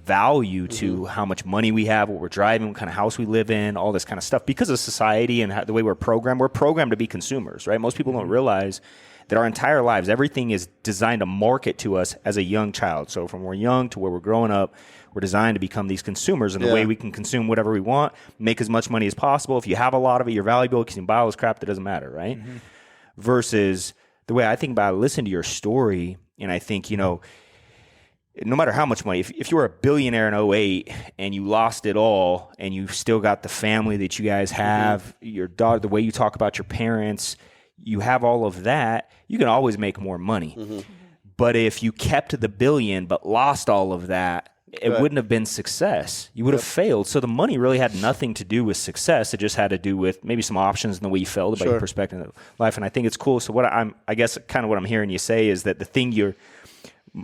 value to how much money we have, what we're driving, what kind of house we live in, all this kind of stuff because of society and the way we're programmed. We're programmed to be consumers, right? Most people don't realize that our entire lives, everything is designed to market to us as a young child. So from we're young to where we're growing up, we're designed to become these consumers, and the way we can consume whatever we want, make as much money as possible. If you have a lot of it, you're valuable because you can buy all this crap that doesn't matter, right? Versus the way I think about it, listen to your story, and I think, you know, no matter how much money, if you were a billionaire in 2008 and you lost it all and you still got the family that you guys have, your daughter, the way you talk about your parents, you have all of that, you can always make more money. But if you kept the billion but lost all of that, it wouldn't have been success. You would have failed. So the money really had nothing to do with success. It just had to do with maybe some options and the way you felt about your perspective of life. And I think it's cool. So I guess kind of what I'm hearing you say is that the thing you're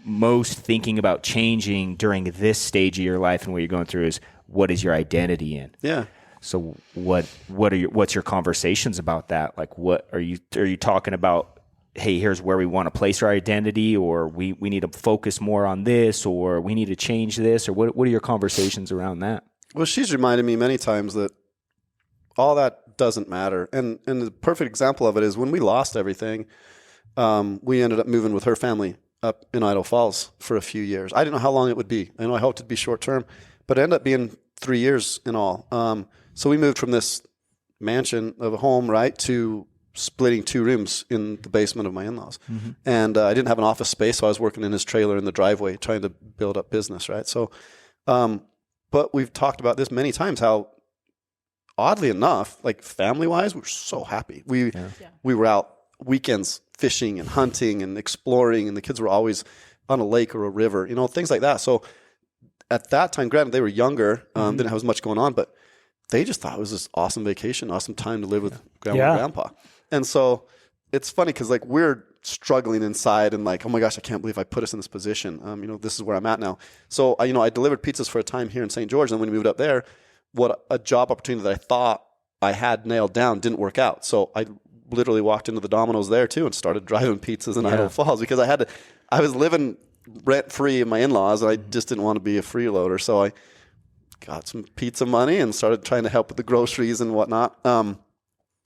most thinking about changing during this stage of your life and what you're going through is, what is your identity in? Yeah. So what's your conversations about that? Like, what are you talking about? Hey, here's where we want to place our identity, or we need to focus more on this, or we need to change this, or what are your conversations around that? Well, she's reminded me many times that all that doesn't matter. And the perfect example of it is when we lost everything, we ended up moving with her family up in Idaho Falls for a few years. I didn't know how long it would be. I know I hoped it'd be short term, but it ended up being 3 years in all. So we moved from this mansion of a home, right, to splitting 2 rooms in the basement of my in-laws. And I didn't have an office space, so I was working in his trailer in the driveway trying to build up business, right? So, but we've talked about this many times, how oddly enough, like family-wise, we were so happy. We were out weekends fishing and hunting and exploring, and the kids were always on a lake or a river, you know, things like that. So at that time, granted, they were younger, didn't have as much going on, but they just thought it was this awesome vacation, awesome time to live with grandma and grandpa. And so it's funny because like we're struggling inside and like, oh my gosh, I can't believe I put us in this position. You know, this is where I'm at now. So I delivered pizzas for a time here in St. George, and when we moved up there, what a job opportunity that I thought I had nailed down didn't work out. So I literally walked into the Domino's there too and started driving pizzas in Idaho Falls because I was living rent free in my in-laws and I just didn't want to be a freeloader. So I got some pizza money and started trying to help with the groceries and whatnot.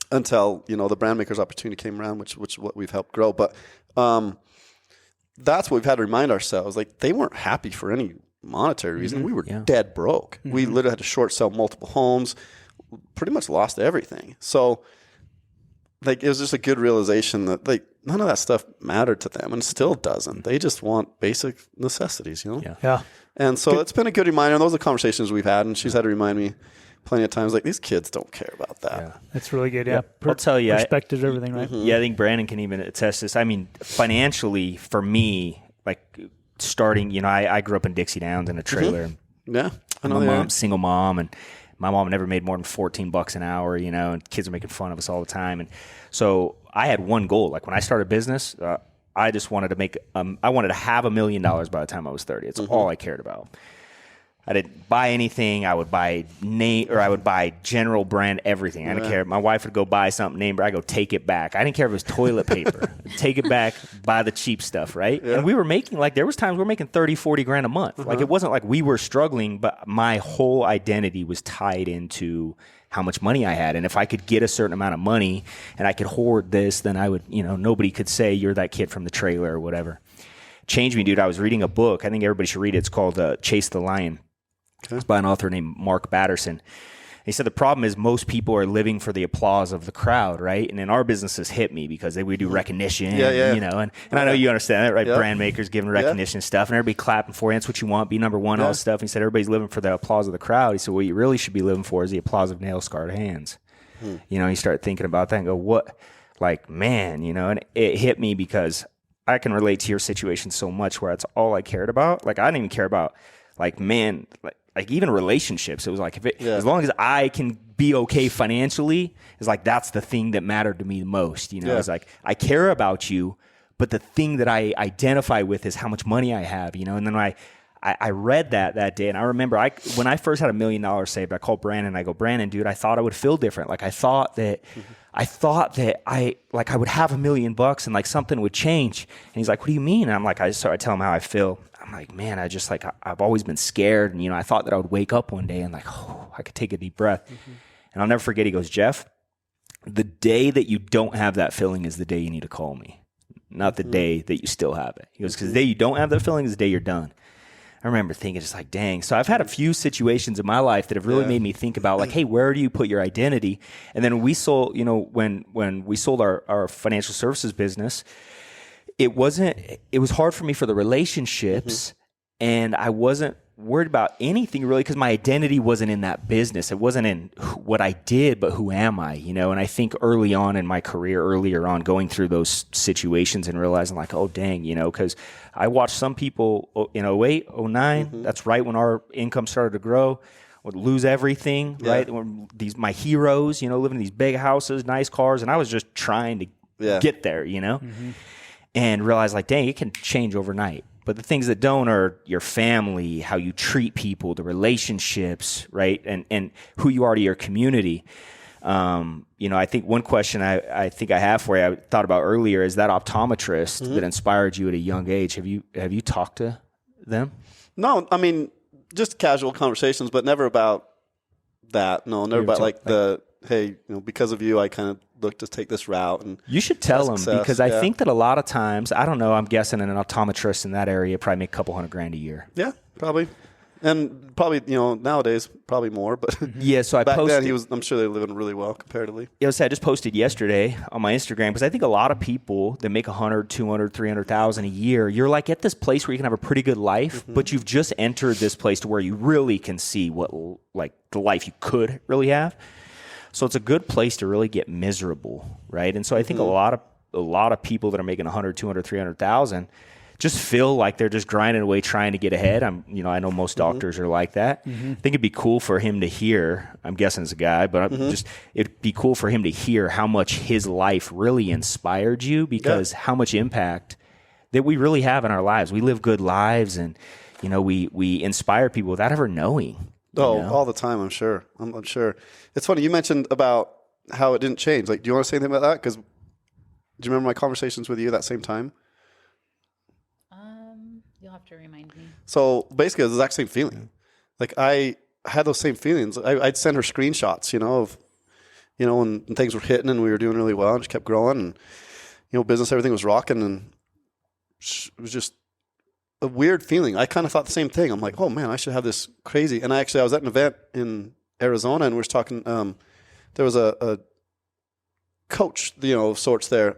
Until, the brand makers opportunity came around, which is what we've helped grow. But that's what we've had to remind ourselves. Like, they weren't happy for any monetary reason. We were dead broke. We literally had to short sell multiple homes, pretty much lost everything. So, like, it was just a good realization that, like, none of that stuff mattered to them and still doesn't. They just want basic necessities, Yeah. And so it's been a good reminder. And those are the conversations we've had. And she's had to remind me plenty of times, like, these kids don't care about that. Yeah. That's really good. Yeah. I'll tell you. Perspective, everything, right? Yeah, I think Brandon can even attest this. I mean, financially, for me, like, starting, I grew up in Dixie Downs in a trailer. Yeah. I'm a mom, single mom, and my mom never made more than $14 an hour, and kids are making fun of us all the time. And so I had one goal. Like when I started business, I just wanted to make, I wanted to have $1 million by the time I was 30. It's all I cared about. I didn't buy anything. I would buy I would buy general brand everything. I didn't care. My wife would go buy something name brand. I go take it back. I didn't care if it was toilet paper. Take it back, buy the cheap stuff, right? Yeah. And we were making, like, there was times we were making 30, 40 grand a month. Like, it wasn't like we were struggling, but my whole identity was tied into how much money I had. And if I could get a certain amount of money and I could hoard this, then I would, nobody could say you're that kid from the trailer or whatever. Changed me, dude. I was reading a book. I think everybody should read it. It's called Chase the Lion. Okay. It's by an author named Mark Batterson. He said the problem is most people are living for the applause of the crowd, right? And in our businesses hit me because we do recognition, and I know you understand that, right? Yep. Brand makers giving recognition stuff, and everybody clapping for you. That's what you want, be number one, all this stuff. And he said everybody's living for the applause of the crowd. He said what you really should be living for is the applause of nail-scarred hands. You start thinking about that and go, what? Like, man, and it hit me because I can relate to your situation so much where it's all I cared about. Like, I didn't even care about, like, man, like even relationships. It was like, as long as I can be okay financially, it's like, that's the thing that mattered to me the most. It's like, I care about you, but the thing that I identify with is how much money I have, and then I read that day, and I remember when I first had $1 million saved, I called Brandon, and I go, Brandon, dude, I thought I would feel different. Like, I thought that I would have $1 million and like something would change. And he's like, what do you mean? And I'm like, I tell him how I feel. I'm like, man, I just I've always been scared. And, I thought that I would wake up one day and like, I could take a deep breath. And I'll never forget. He goes, Jeff, the day that you don't have that feeling is the day you need to call me, not the day that you still have it. He goes, because the day you don't have that feeling is the day you're done. I remember thinking just like, dang. So I've had a few situations in my life that have really made me think about like, hey, where do you put your identity? And then we sold, when we sold our financial services business, it was hard for me for the relationships, and I wasn't worried about anything really because my identity wasn't in that business. It wasn't in what I did, but who am I, And I think earlier on in my career, going through those situations and realizing like, oh, dang, because I watched some people in 08, 09, that's right when our income started to grow, would lose everything, right? When my heroes, living in these big houses, nice cars, and I was just trying to get there, and realize like, dang, it can change overnight. But the things that don't are your family, how you treat people, the relationships, right? And who you are to your community. I think one question I think I have for you, I thought about earlier, is that optometrist that inspired you at a young age. Have you talked to them? No, I mean, just casual conversations, but never about that. No, never about like hey, because of you, I kind of look to take this route. And you should tell them because I think that a lot of times, I don't know, I'm guessing an optometrist in that area probably make a couple $100,000 a year. Yeah, probably. And probably, nowadays, probably more. But yeah, so back then, I'm sure they're living really well comparatively. Yeah, so I just posted yesterday on my Instagram because I think a lot of people that make 100, 200, 300,000 a year, you're like at this place where you can have a pretty good life, but you've just entered this place to where you really can see what like the life you could really have. So it's a good place to really get miserable, right? And so I think a lot of people that are making 100, 200, 300,000 just feel like they're just grinding away trying to get ahead. I know most doctors are like that. I think it'd be cool for him to hear, I'm guessing it's a guy, but it'd be cool for him to hear how much his life really inspired you because how much impact that we really have in our lives. We live good lives and, we inspire people without ever knowing. All the time, I'm sure. I'm sure. It's funny, you mentioned about how it didn't change. Like, do you want to say anything about that? Because do you remember my conversations with you at that same time? You'll have to remind me. So basically, it was the exact same feeling. Like, I had those same feelings. I'd send her screenshots, of, when things were hitting and we were doing really well and just kept growing. And, business, everything was rocking. And it was just a weird feeling. I kind of thought the same thing. I'm like, oh man, I should have this crazy. And I was at an event in Arizona and we were talking, there was a coach, of sorts there.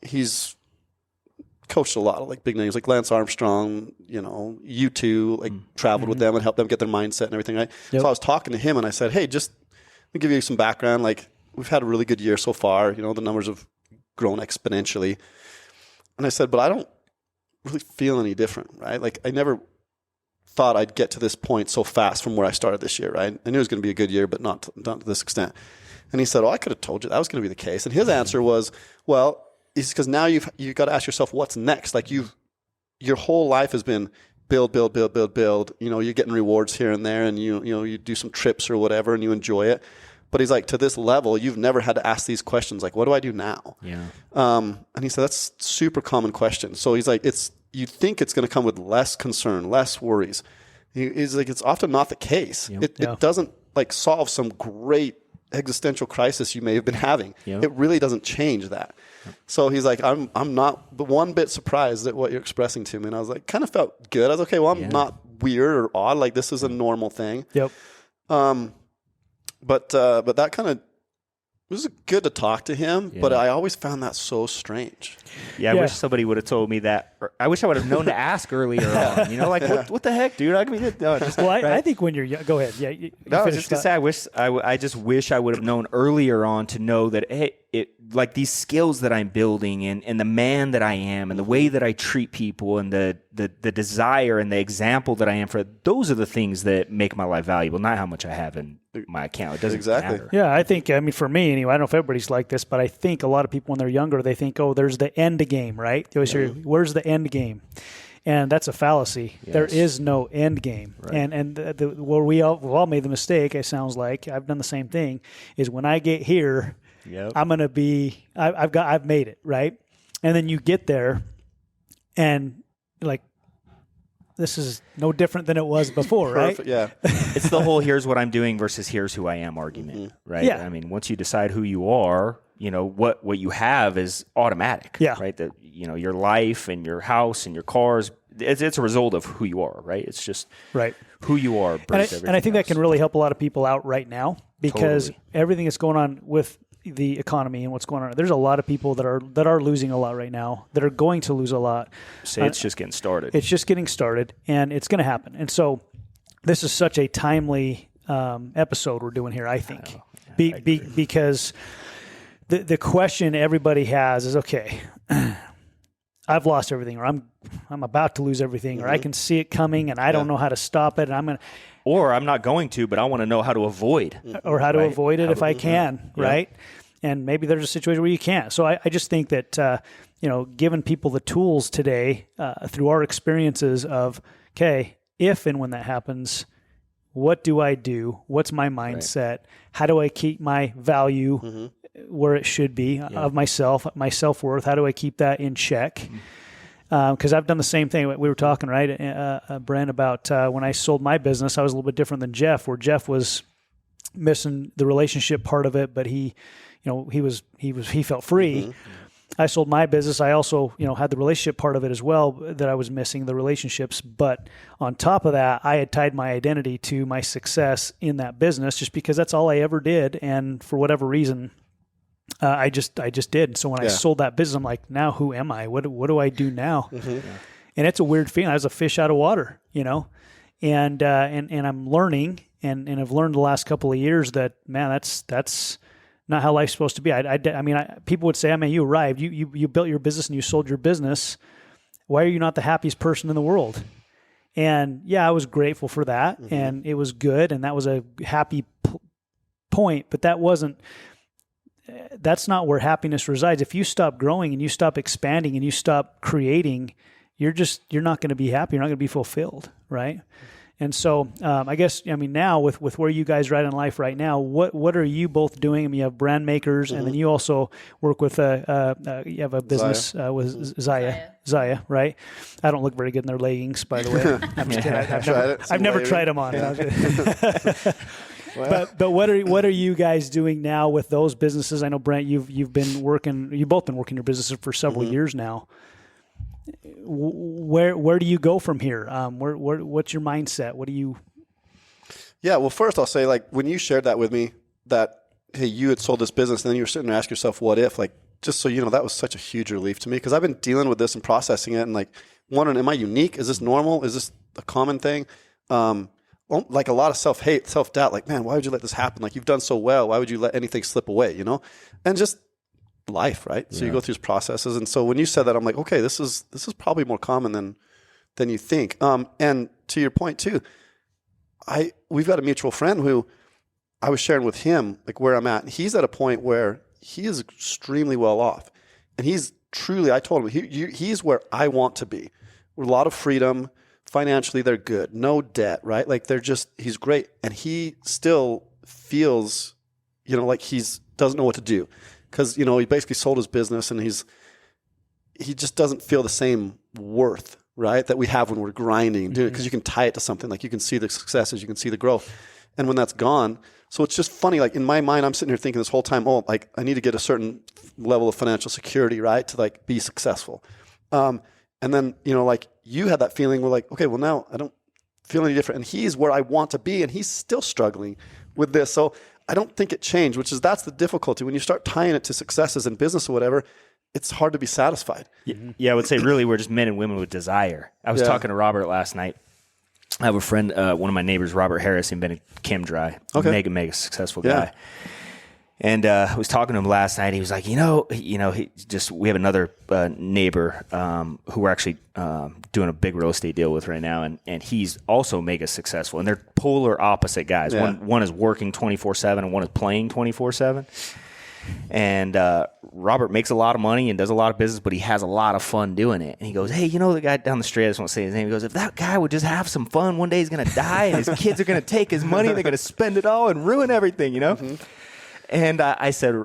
He's coached a lot of like big names like Lance Armstrong, U2, like traveled with them and helped them get their mindset and everything, right? Yep. So I was talking to him and I said, hey, just let me give you some background. Like, we've had a really good year so far. The numbers have grown exponentially. And I said, but I don't really feel any different, right? Like, I never thought I'd get to this point so fast from where I started this year, right? I knew it was going to be a good year, but not to this extent. And he said, "Oh, I could have told you that was going to be the case." And his answer was, "Well, it's because now you've got to ask yourself what's next. Like your whole life has been build. You know, you're getting rewards here and there, and you do some trips or whatever, and you enjoy it. But he's like, to this level, you've never had to ask these questions. Like, what do I do now?" Yeah. And he said, that's a super common question. So he's like, you think it's going to come with less concern, less worries. He's like, it's often not the case. Yep. It doesn't like solve some great existential crisis you may have been having. Yep. It really doesn't change that. So he's like, I'm not one bit surprised at what you're expressing to me. And I was like, kind of felt good. I was okay. Well, I'm not weird or odd. Like, this is a normal thing. Yep. But that kind of, it was good to talk to him, Yeah. but I always found that so strange. Yeah, I wish somebody would have told me that. I wish I would have known to ask earlier on. You know, like, what the heck, dude? I mean, no, just, Well, right? I think when you're young, go ahead. Yeah. You No, I was finish just gonna say, I just wish I would have known earlier on to know that, hey, like these skills that I'm building and the man that I am and the way that I treat people and the desire and the example that I am for, those are the things that make my life valuable, not how much I have in my account. It doesn't matter. Yeah, I think, I mean, for me anyway, I don't know if everybody's like this, but I think a lot of people when they're younger, they think, oh, there's the end game, right? They always hear, where's the end game? And that's a fallacy. Yes. There is no end game. Right. And where we've all made the mistake, it sounds like, I've done the same thing, is when I get here, Yep. I'm going to be, I've made it, right? And then you get there and like, this is no different than it was before, right? Perfect, yeah. It's the whole here's what I'm doing versus here's who I am argument, right? Yeah. I mean, once you decide who you are, you know, what you have is automatic, Yeah. right? That, you know, your life and your house and your cars, it's a result of who you are, right? It's just Right. who you are. And I think that can really help a lot of people out right now because Totally. everything that's going on with the economy and what's going on, there's a lot of people that are losing a lot right now, that are going to lose a lot. Say it's just getting started. It's just getting started, and it's going to happen. And so this is such a timely episode we're doing here, I think, because the question everybody has is, okay, I've lost everything, or I'm about to lose everything, or I can see it coming, and I don't know how to stop it, and or I'm not going to, but I want to know how to avoid. or how to Right. avoid it How if to- I can, right? And maybe there's a situation where you can't. So I just think that, giving people the tools today through our experiences of, okay, if and when that happens, what do I do? What's my mindset? How do I keep my value where it should be of myself, my self-worth? How do I keep that in check? Because I've done the same thing. We were talking, right, Brent, about when I sold my business, I was a little bit different than Jeff, where Jeff was missing the relationship part of it, but he felt free. I sold my business. I also, had the relationship part of it as well that I was missing, the relationships. But on top of that, I had tied my identity to my success in that business just because that's all I ever did. And for whatever reason, I just did. So when I sold that business, I'm like, now who am I? What do I do now? And it's a weird feeling. I was a fish out of water, and I'm learning and I've learned the last couple of years that, man, that's not how life's supposed to be. People would say, I mean, you arrived, you built your business and you sold your business. Why are you not the happiest person in the world? And yeah, I was grateful for that and it was good. And that was a happy point, but that's not where happiness resides. If you stop growing and you stop expanding and you stop creating, you're not going to be happy. You're not going to be fulfilled. Right. And so, I guess, now with where you guys are at in life right now, what are you both doing? I mean, you have brand makers and then you also work with you have a business with Zyia, right? I don't look very good in their leggings, by the way. I'm just kidding. I've never tried them on. Yeah. But what are you guys doing now with those businesses? I know, Brent, you've both been working your businesses for several years now. Where do you go from here? What's your mindset? What do you? Yeah, well, first I'll say, like, when you shared that with me, that hey, you had sold this business, and then you were sitting there asking yourself, what if? Like, just so you know, that was such a huge relief to me because I've been dealing with this and processing it, and like wondering, am I unique? Is this normal? Is this a common thing? Like a lot of self-hate, self-doubt, like, man, why would you let this happen? Like, you've done so well. Why would you let anything slip away, And just life, right? So you go through these processes. And so when you said that, I'm like, okay, this is probably more common than you think. And to your point too, we've got a mutual friend who I was sharing with him like where I'm at. And he's at a point where he is extremely well off. And he's truly, I told him, he's where I want to be. With a lot of freedom. Financially, they're good. No debt, right? Like he's great. And he still feels, like doesn't know what to do. Because, he basically sold his business and he just doesn't feel the same worth, right? That we have when we're grinding and doing it. Because you can tie it to something. Like you can see the successes, you can see the growth. And when that's gone, so it's just funny. Like in my mind, I'm sitting here thinking this whole time, like I need to get a certain level of financial security, right? To like be successful. And then, like you had that feeling where like, okay, well now I don't feel any different. And he's where I want to be and he's still struggling with this. So I don't think it changed, that's the difficulty. When you start tying it to successes in business or whatever, it's hard to be satisfied. Yeah, I would say really we're just men and women with desire. I was talking to Robert last night. I have a friend, one of my neighbors, Robert Harris, invented Chemdry. Okay. Mega successful guy. Yeah. And I was talking to him last night. He was like, we have another neighbor who we're actually doing a big real estate deal with right now, and he's also mega successful. And they're polar opposite guys. Yeah. One is working 24/7, and one is playing 24/7. And Robert makes a lot of money and does a lot of business, but he has a lot of fun doing it. And he goes, hey, the guy down the street, I just won't say his name. He goes, if that guy would just have some fun, one day he's going to die, and his kids are going to take his money, and they're going to spend it all and ruin everything, Mm-hmm. And I said,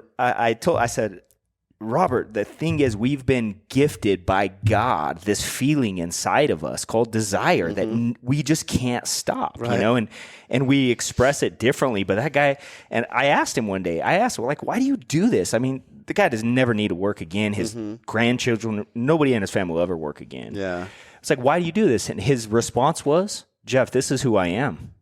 Robert, the thing is, we've been gifted by God this feeling inside of us called desire that we just can't stop, right. And we express it differently. But that guy, and I asked him one day, why do you do this? I mean, the guy does never need to work again. His grandchildren, nobody in his family will ever work again. Yeah. It's like, why do you do this? And his response was, Jeff, this is who I am.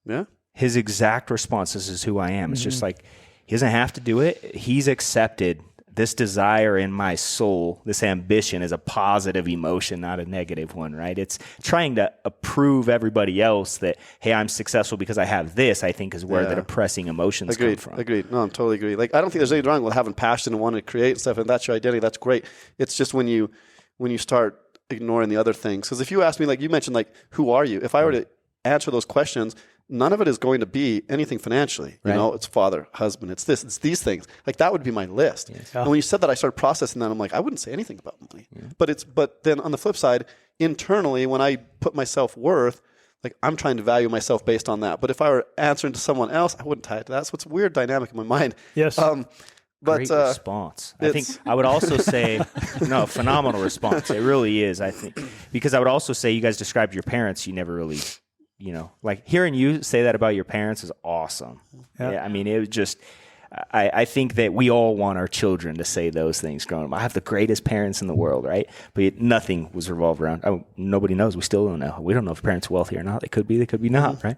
Yeah. His exact response, this is who I am. It's just like, he doesn't have to do it. He's accepted this desire in my soul, this ambition is a positive emotion, not a negative one, right? It's trying to prove everybody else that, hey, I'm successful because I have this, I think is where the depressing emotions come from. Agreed. No, I'm totally agree. Like, I don't think there's anything wrong with having passion and wanting to create and stuff, and that's your identity, that's great. It's just when you start ignoring the other things. Because if you ask me, like you mentioned, like, who are you? If I were to answer those questions, none of it is going to be anything financially. Right. It's father, husband, it's this, it's these things. Like that would be my list. Yes. And when you said that, I started processing that. I'm like, I wouldn't say anything about money. Yeah. But then on the flip side, internally, when I put my self-worth, like I'm trying to value myself based on that. But if I were answering to someone else, I wouldn't tie it to that. So it's a weird dynamic in my mind. Yes. Great response. I think I would also say, phenomenal response. It really is, I think. Because I would also say you guys described your parents, you never really... like hearing you say that about your parents is awesome. Yep. Yeah, I mean, it was just, I think that we all want our children to say those things growing up. I have the greatest parents in the world, right? But nothing was revolved around, nobody knows. We still don't know. We don't know if parents are wealthy or not. They could be not, right?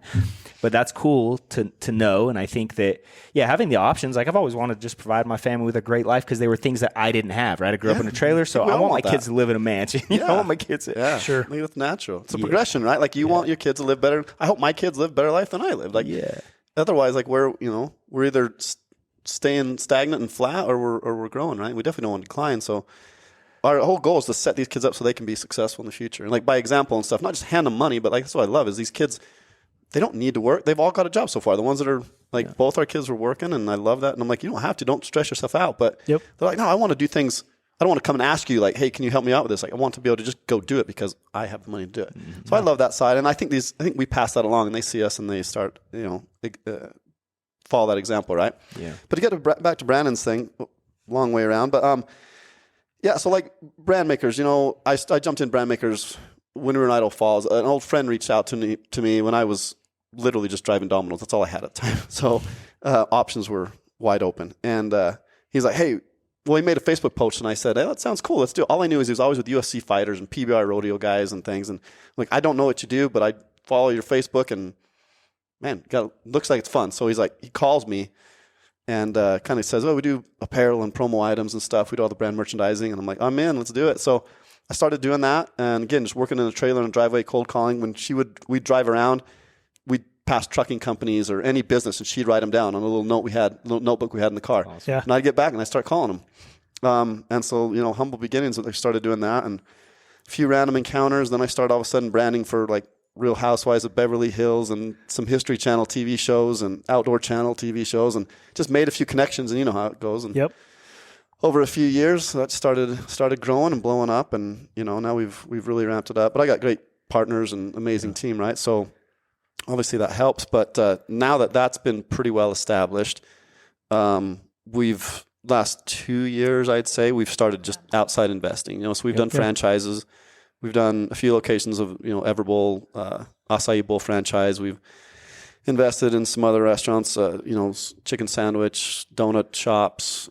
But that's cool to know. And I think that, having the options, like I've always wanted to just provide my family with a great life because they were things that I didn't have, right? I grew up in a trailer, so I want my kids to live in a mansion. I want my kids to. Yeah, sure. I mean, it's natural. It's a progression, right? Like you want your kids to live better. I hope my kids live a better life than I lived. Like, otherwise, like we're either staying stagnant and flat or we're growing, right? We definitely don't want to decline. So our whole goal is to set these kids up so they can be successful in the future. And like by example and stuff, not just hand them money, but like that's what I love is these kids, they don't need to work. They've all got a job so far. The ones that are like both our kids were working and I love that. And I'm like, you don't have to, don't stress yourself out. But they're like, no, I want to do things. I don't want to come and ask you like, hey, can you help me out with this? Like I want to be able to just go do it because I have the money to do it. Mm-hmm. So I love that side. And I think we pass that along and they see us and they start, follow that example, right? Yeah. But to get back to Brandon's thing, long way around. But so like brand makers, I jumped in brand makers when we were in Idaho Falls. An old friend reached out to me when I was literally just driving Domino's. That's all I had at the time. So options were wide open. And he's like, hey, well, he made a Facebook post and I said, hey, that sounds cool. Let's do it. All I knew is he was always with UFC fighters and PBR rodeo guys and things. And I'm like, I don't know what you do, but I follow your Facebook and man, looks like it's fun. So he calls me and kind of says, we do apparel and promo items and stuff. We do all the brand merchandising. And I'm like, I'm in, let's do it. So I started doing that. And again, just working in a trailer in a driveway, cold calling. When we'd drive around, we'd pass trucking companies or any business and she'd write them down on a little notebook we had in the car. Awesome. Yeah. And I'd get back and I'd start calling them. And so, humble beginnings, I started doing that and a few random encounters. Then I started all of a sudden branding for like Real Housewives of Beverly Hills and some History Channel TV shows and Outdoor Channel TV shows, and just made a few connections, and you know how it goes. And Yep. over a few years, that started growing and blowing up, and now we've really ramped it up. But I got great partners and amazing team, right? So obviously that helps. But now that that's been pretty well established, we've last 2 years, I'd say, we've started just outside investing. So we've done franchises. We've done a few locations of Everbowl, Acai Bowl franchise. We've invested in some other restaurants, chicken sandwich, donut shops.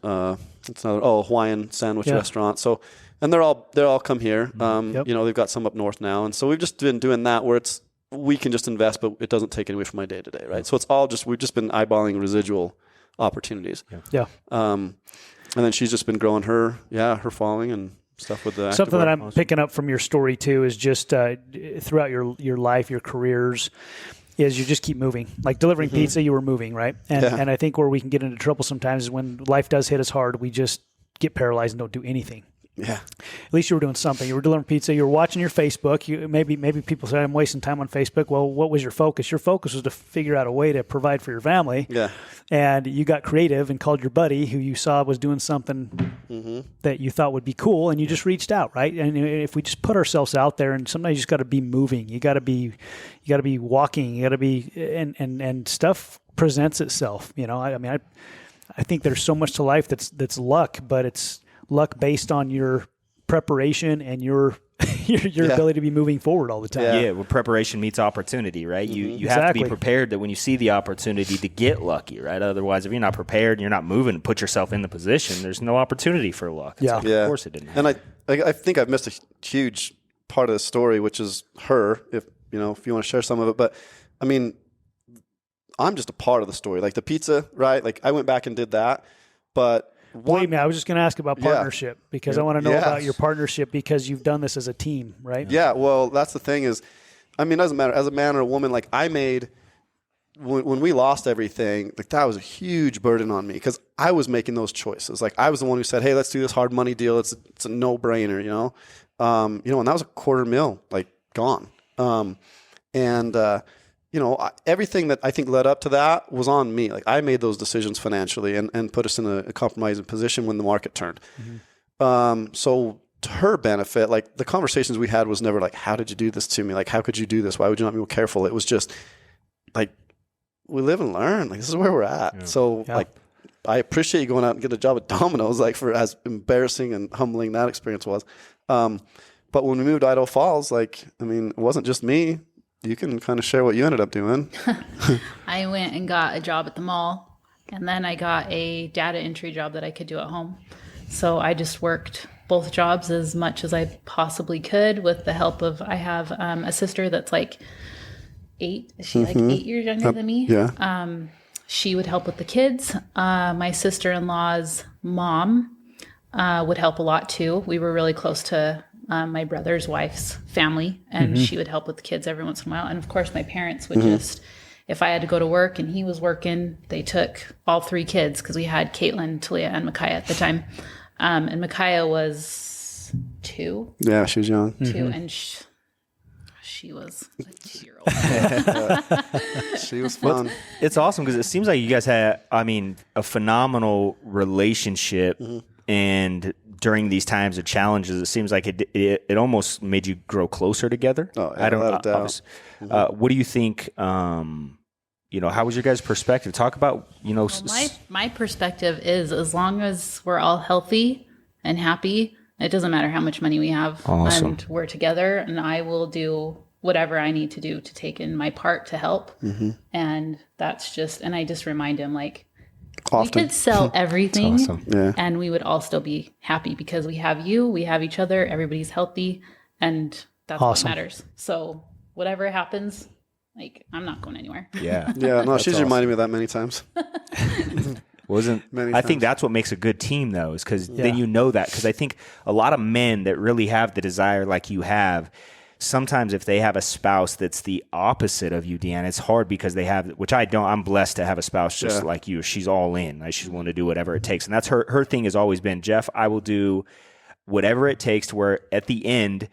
It's another Hawaiian sandwich restaurant. So, and they're all come here. They've got some up north now, and so we've just been doing that where we can just invest, but it doesn't take any away from my day to day, right? So it's all we've just been eyeballing residual opportunities. Yeah. And then she's just been growing her following and stuff with the something that I'm picking up from your story too is just throughout your life, your careers, is you just keep moving. Like delivering pizza, you were moving, right? And I think where we can get into trouble sometimes is when life does hit us hard, we just get paralyzed and don't do anything. Yeah. At least you were doing something. You were delivering pizza. You were watching your Facebook. Maybe people say I'm wasting time on Facebook. Well, what was your focus? Your focus was to figure out a way to provide for your family. Yeah. And you got creative and called your buddy who you saw was doing something that you thought would be cool, and you just reached out, right? And if we just put ourselves out there, and sometimes you just got to be moving. You got to be walking. You got to be and stuff presents itself. I think there's so much to life that's luck, but it's luck based on your preparation and your ability to be moving forward all the time. Yeah, well, preparation meets opportunity, right? You have to be prepared that when you see the opportunity to get lucky, right? Otherwise, if you're not prepared and you're not moving and put yourself in the position, there's no opportunity for luck. Yeah. Of course it didn't happen. And I think I've missed a huge part of the story, which is her, if you want to share some of it. But I mean, I'm just a part of the story. Like the pizza, right? Like I went back and did that, but believe me, I was just going to ask about partnership because I want to know about your partnership because you've done this as a team, right? Yeah. Well, that's the thing is, I mean, it doesn't matter as a man or a woman. Like I made when we lost everything, like that was a huge burden on me because I was making those choices. Like I was the one who said, "Hey, let's do this hard money deal. It's a no brainer," and that was $250,000 like gone. Everything that I think led up to that was on me. Like I made those decisions financially and put us in a compromising position when the market turned. So to her benefit, like the conversations we had was never like, how did you do this to me? Like, how could you do this? Why would you not be more careful? It was just like, we live and learn. Like this is where we're at. Yeah. So like, I appreciate you going out and get a job at Domino's, like for as embarrassing and humbling that experience was. But when we moved to Idaho Falls, like, I mean, it wasn't just me. You can kind of share what you ended up doing. I went and got a job at the mall, and then I got a data entry job that I could do at home. So I just worked both jobs as much as I possibly could with the help of, I have a sister that's like 8. Is she like 8 years younger than me? Yeah. She would help with the kids. My sister-in-law's mom would help a lot too. We were really close to my brother's wife's family, and she would help with the kids every once in a while. And of course, my parents would just, if I had to go to work and he was working, they took all 3 kids because we had Caitlin, Talia, and Micaiah at the time. And Micaiah was 2. Yeah, she was young. 2, and she was a 2-year-old. She was fun. It's awesome because it seems like you guys had, a phenomenal relationship, and during these times of challenges, it seems like it almost made you grow closer together. Oh, yeah, without a doubt. What do you think? How was your guys' perspective? Talk about Well, my perspective is as long as we're all healthy and happy, it doesn't matter how much money we have, and we're together. And I will do whatever I need to do to take in my part to help. And that's just, and I just remind him like. Often. We could sell everything and we would all still be happy because we have you, we have each other, everybody's healthy, and that's what matters. So whatever happens, like I'm not going anywhere. Yeah. Yeah. No, she's reminded me of that many times. I think that's what makes a good team though, is because then you know that. Because I think a lot of men that really have the desire like you have, sometimes if they have a spouse that's the opposite of you, Deanna, it's hard because they have, which I don't, I'm blessed to have a spouse just like you. She's all in. Like, she's willing to do whatever it takes. And that's her thing has always been, Jeff, I will do whatever it takes to where at the end,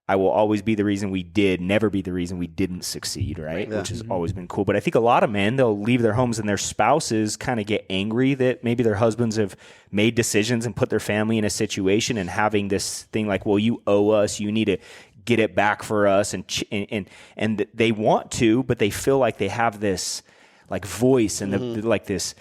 I will always be the reason we did, never be the reason we didn't succeed, right? Which has always been cool. But I think a lot of men, they'll leave their homes and their spouses kind of get angry that maybe their husbands have made decisions and put their family in a situation, and having this thing like, well, you owe us, you need to get it back for us. And they want to, but they feel like they have this like voice and like this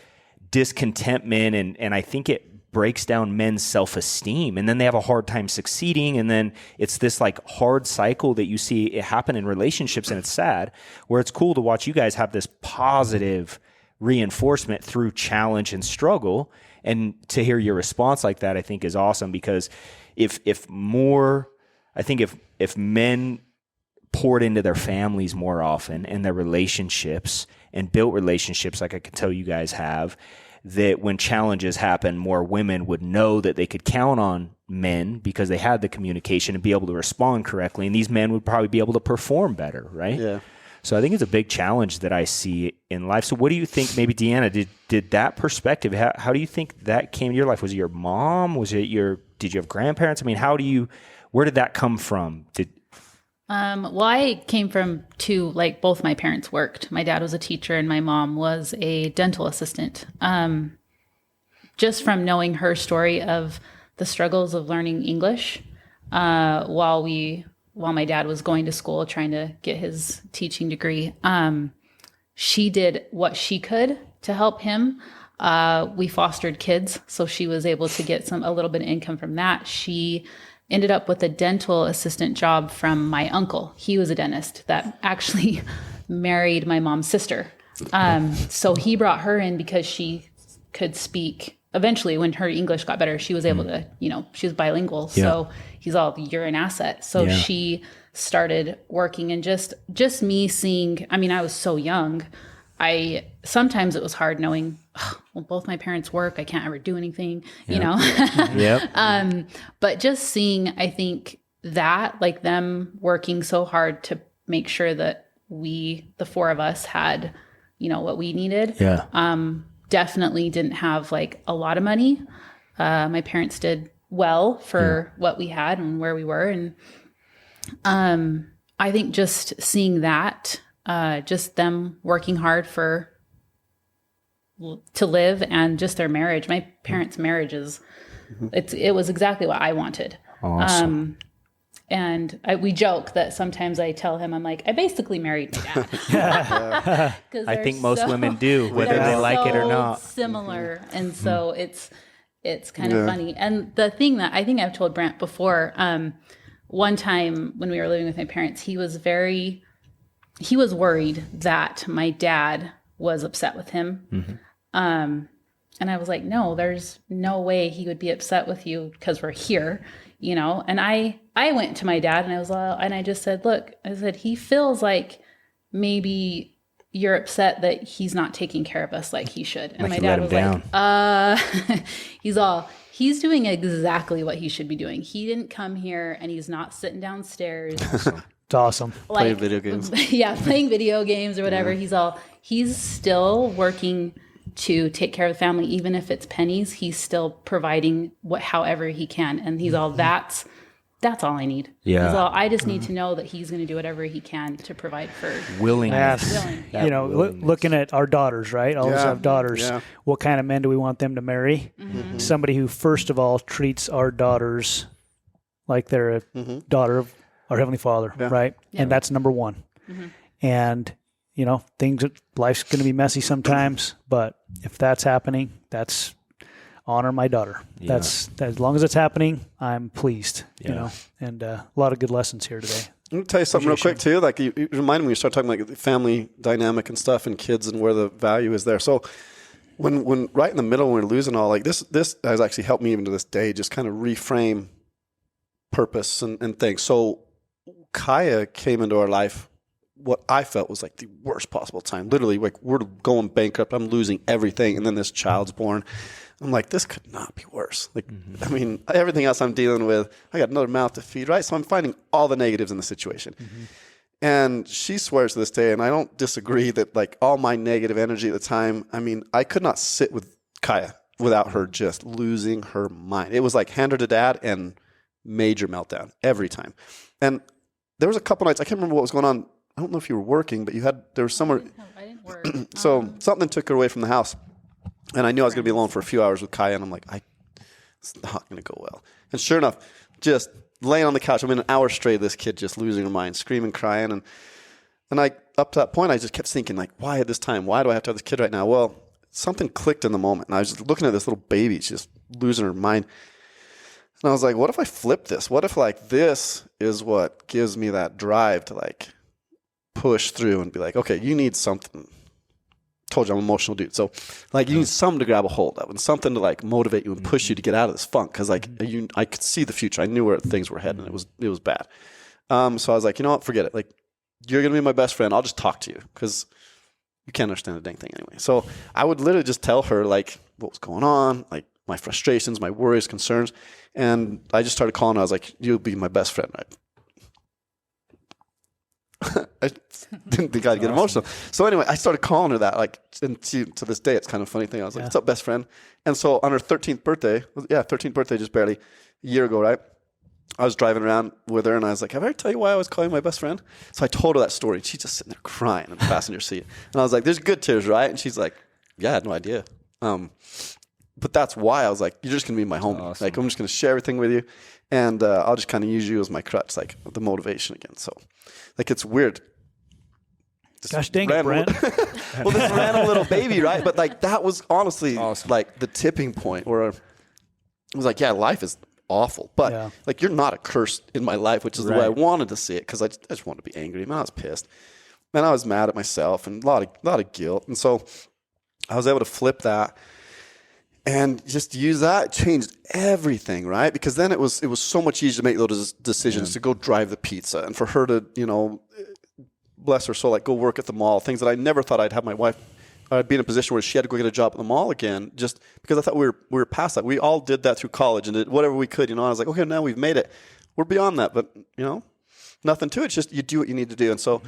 discontentment. And I think it breaks down men's self-esteem, and then they have a hard time succeeding. And then it's this like hard cycle that you see it happen in relationships, and it's sad, where it's cool to watch you guys have this positive reinforcement through challenge and struggle. And to hear your response like that, I think is awesome, because if men poured into their families more often and their relationships and built relationships like I can tell you guys have, that when challenges happen, more women would know that they could count on men because they had the communication and be able to respond correctly. And these men would probably be able to perform better, right? Yeah. So I think it's a big challenge that I see in life. So what do you think, maybe Deanna, did that perspective, how do you think that came to your life? Was it your mom? Did you have grandparents? I mean, where did that come from? Well, I came from both my parents worked. My dad was a teacher and my mom was a dental assistant. Just from knowing her story of the struggles of learning English, while my dad was going to school trying to get his teaching degree, she did what she could to help him. We fostered kids, so she was able to get a little bit of income from that. She ended up with a dental assistant job from my uncle. He was a dentist that actually married my mom's sister. So he brought her in because she could speak. Eventually, when her English got better, she was able to, she was bilingual. Yeah. So he's all, you're an asset. So she started working, and just me seeing, I was so young. Sometimes it was hard knowing, well, both my parents work. I can't ever do anything, Yep. But just seeing, I think that like them working so hard to make sure that the four of us had, what we needed. Yeah. Definitely didn't have like a lot of money. My parents did well for what we had and where we were. And I think just seeing that, just them working hard to live, and just their marriage. My parents' marriage it was exactly what I wanted. Awesome. And we joke that sometimes I tell him, I'm like, I basically married my dad. I think most women do, whether they like it or not. Similar. And so it's kind of funny. And the thing that I think I've told Brent before, one time when we were living with my parents, he was worried that my dad was upset with him. Mm-hmm. And I was like, no, there's no way he would be upset with you because we're here, And I went to my dad and I just said, look, he feels like maybe you're upset that he's not taking care of us like he should. And my dad was like, he's doing exactly what he should be doing. He didn't come here and he's not sitting downstairs. It's awesome. Playing video games. Yeah, playing video games or whatever. Yeah. He's still working to take care of the family, even if it's pennies. He's still providing however he can, and he's all that's all I need. Yeah, he's all, I just need to know that he's going to do whatever he can to provide for willingness. Yeah. Looking at our daughters, right? All of us have daughters. Yeah. What kind of men do we want them to marry? Mm-hmm. Somebody who, first of all, treats our daughters like they're a daughter of our Heavenly Father, right? Yeah. And that's number one. Mm-hmm. And life's going to be messy sometimes, but if that's happening, that's honor my daughter. Yeah. That's as long as it's happening, I'm pleased, and a lot of good lessons here today. Let me tell you something real quick too. Like you reminded me, you start talking like the family dynamic and stuff and kids and where the value is there. So when right in the middle, when we're losing all, like this has actually helped me even to this day, just kind of reframe purpose and things. So Kaya came into our life what I felt was like the worst possible time. Literally, like we're going bankrupt. I'm losing everything. And then this child's born. I'm like, this could not be worse. Like, everything else I'm dealing with, I got another mouth to feed, right? So I'm finding all the negatives in the situation. Mm-hmm. And she swears to this day, and I don't disagree that like all my negative energy at the time, I could not sit with Kaya without her just losing her mind. It was like hand her to dad and major meltdown every time. And there was a couple nights, I can't remember what was going on. I don't know if you were working, but there was somewhere. I didn't work. So something took her away from the house. And I knew I was going to be alone for a few hours with Kaya. And I'm like, it's not going to go well. And sure enough, just laying on the couch, I mean, an hour straight, this kid just losing her mind, screaming, crying. And I, up to that point, I just kept thinking, like, why at this time? Why do I have to have this kid right now? Well, something clicked in the moment. And I was just looking at this little baby. She's just losing her mind. And I was like, what if I flip this? What if, like, this is what gives me that drive to, like, push through and be like, okay, you need something. Told you I'm an emotional dude. So, like, you need something to grab a hold of and something to, like, motivate you and push you to get out of this funk. Because, like, I could see the future. I knew where things were heading. It was bad. So I was like, you know what? Forget it. Like, you're going to be my best friend. I'll just talk to you because you can't understand a dang thing anyway. So I would literally just tell her, like, what was going on, like, my frustrations, my worries, concerns. And I just started calling her. I was like, you'll be my best friend, right? I didn't think I'd get emotional. So anyway, I started calling her that. Like, and to this day, it's kind of a funny thing. I was like, what's up, best friend? And so on her 13th birthday, 13th birthday, just barely a year ago, right? I was driving around with her, and I was like, have I ever tell you why I was calling my best friend? So I told her that story, and she's just sitting there crying in the passenger seat. And I was like, there's good tears, right? And she's like, yeah, I had no idea. But that's why I was like, you're just going to be my homie. Awesome. Like, I'm just going to share everything with you, and I'll just kind of use you as my crutch, like the motivation again. So, like, it's weird. Gosh dang it, Brent. Well, this random little baby, right? But, like, that was honestly, like, the tipping point where I was like, yeah, life is awful. But, like, you're not a curse in my life, which is the way I wanted to see it, because I just wanted to be angry. Man, I was pissed. Man, I was mad at myself and a lot of guilt. And so I was able to flip that and just use that. It changed everything, right? Because then it was so much easier to make those decisions, to go drive the pizza and for her to, you know, bless her soul, like, go work at the mall, things that I never thought I'd have my wife, I'd be in a position where she had to go get a job at the mall again, just because I thought we were past that. We all did that through college and did whatever we could, you know. And I was like, okay, now we've made it. We're beyond that, but, you know, nothing to it. It's just you do what you need to do. And so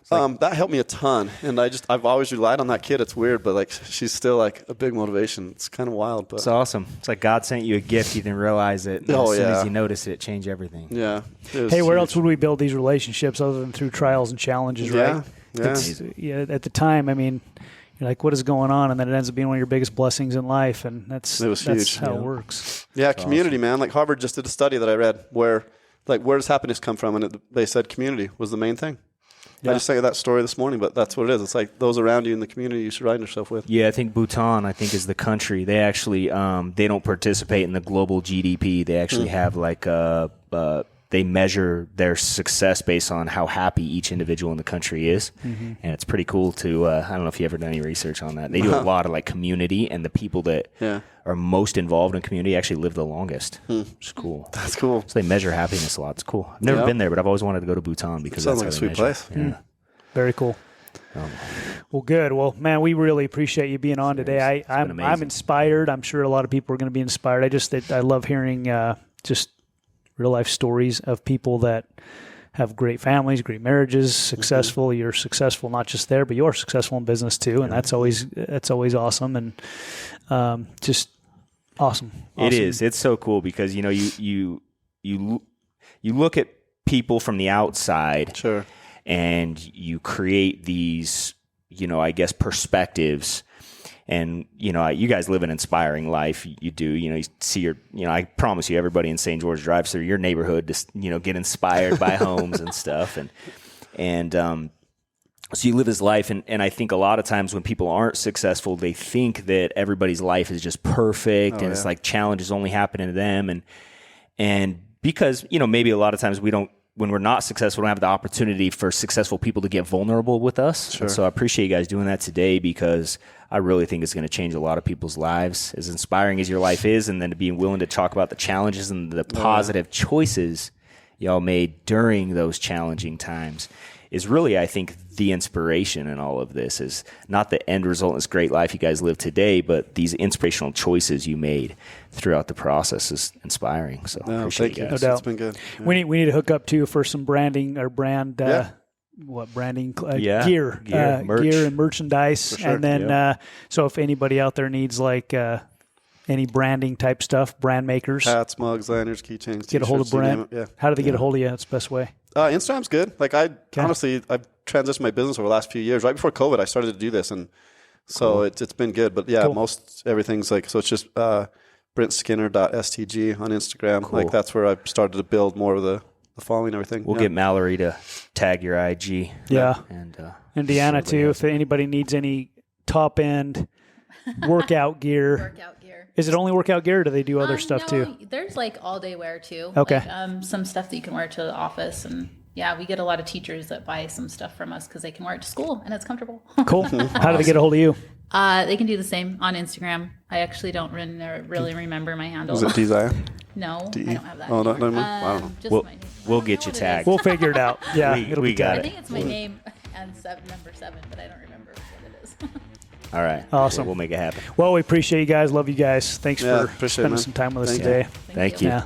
that helped me a ton. And I've always relied on that kid. It's weird, but, like, she's still, like, a big motivation. It's kind of wild, but it's awesome. It's like God sent you a gift. You didn't realize it. And as soon as you notice it changed everything. Yeah. Hey, where else would we build these relationships other than through trials and challenges, right? Yeah. At the time, I mean, you're like, what is going on? And then it ends up being one of your biggest blessings in life. And that's huge. How it works. Yeah. That's community, awesome. Man. Like, Harvard just did a study that I read where does happiness come from? And they said community was the main thing. Yeah. I just say that story this morning, but that's what it is. It's like those around you in the community you surround yourself with. Yeah, I think Bhutan, is the country. They actually, they don't participate in the global GDP. They actually have like they measure their success based on how happy each individual in the country is. Mm-hmm. And it's pretty cool to, I don't know if you ever done any research on that. They do a lot of like community, and the people that are most involved in community actually live the longest, which is cool. That's cool. So they measure happiness a lot. It's cool. I've never been there, but I've always wanted to go to Bhutan because sounds that's like a sweet place. Yeah. Very cool. Well, good. Well, man, we really appreciate you being on today. I'm inspired. I'm sure a lot of people are going to be inspired. I love hearing just real life stories of people that have great families, great marriages, successful. Mm-hmm. You're successful not just there, but you're successful in business too, and that's always awesome, and just awesome. It is. It's so cool because you look at people from the outside, sure, and you create these perspectives. And, you guys live an inspiring life. You do, you see I promise you, everybody in St. George drives through your neighborhood to, get inspired by homes and stuff. And so you live this life. And I think a lot of times when people aren't successful, they think that everybody's life is just perfect and it's like challenges only happen to them. And because, maybe a lot of times when we're not successful, we don't have the opportunity for successful people to get vulnerable with us. Sure. And so I appreciate you guys doing that today because I really think it's going to change a lot of people's lives. As inspiring as your life is, and then to be willing to talk about the challenges and the positive choices y'all made during those challenging times is really, I think, the inspiration in all of this is not the end result in this great life you guys live today, but these inspirational choices you made throughout the process is inspiring. So appreciate you guys. No doubt. It's been good. Yeah. We need to hook up too for some branding or brand branding gear and merchandise. For sure. And then so if anybody out there needs like any branding type stuff, brand makers. Hats, mugs, lanyards, keychains. Get a hold of t-shirts, you name Brent. it. Yeah. How do they get a hold of you? That's the best way. Instagram's good. Like honestly, I've transitioned my business over the last few years. Right before COVID, I started to do this, and so it's been good. But yeah, most everything's like, so it's just BrentSkinner.stg on Instagram. Like that's where I've started to build more of the following and everything. We'll get Mallory to tag your IG. Yeah. And Deanna too, if anybody needs any top end workout gear. Workout gear. Is it only workout gear or do they do other stuff too? There's like all day wear too. Okay. Like, some stuff that you can wear to the office, and yeah, we get a lot of teachers that buy some stuff from us because they can wear it to school and it's comfortable. Cool. How do they get a hold of you? They can do the same on Instagram. I actually don't really remember my handle. Is it Zyia? No, I don't have that. Oh, no, anymore. I don't know. Just We'll- my name. we'll I don't get know you what it tagged. is. We'll figure it out. Yeah, it'll we be got tagged. I think it's my name and number 7, but I don't remember what it is. All right. Awesome. We'll make it happen. Well, we appreciate you guys. Love you guys. Thanks Yeah, for appreciate it, spending man. some time with us Thank you. today. Thank you. Yeah.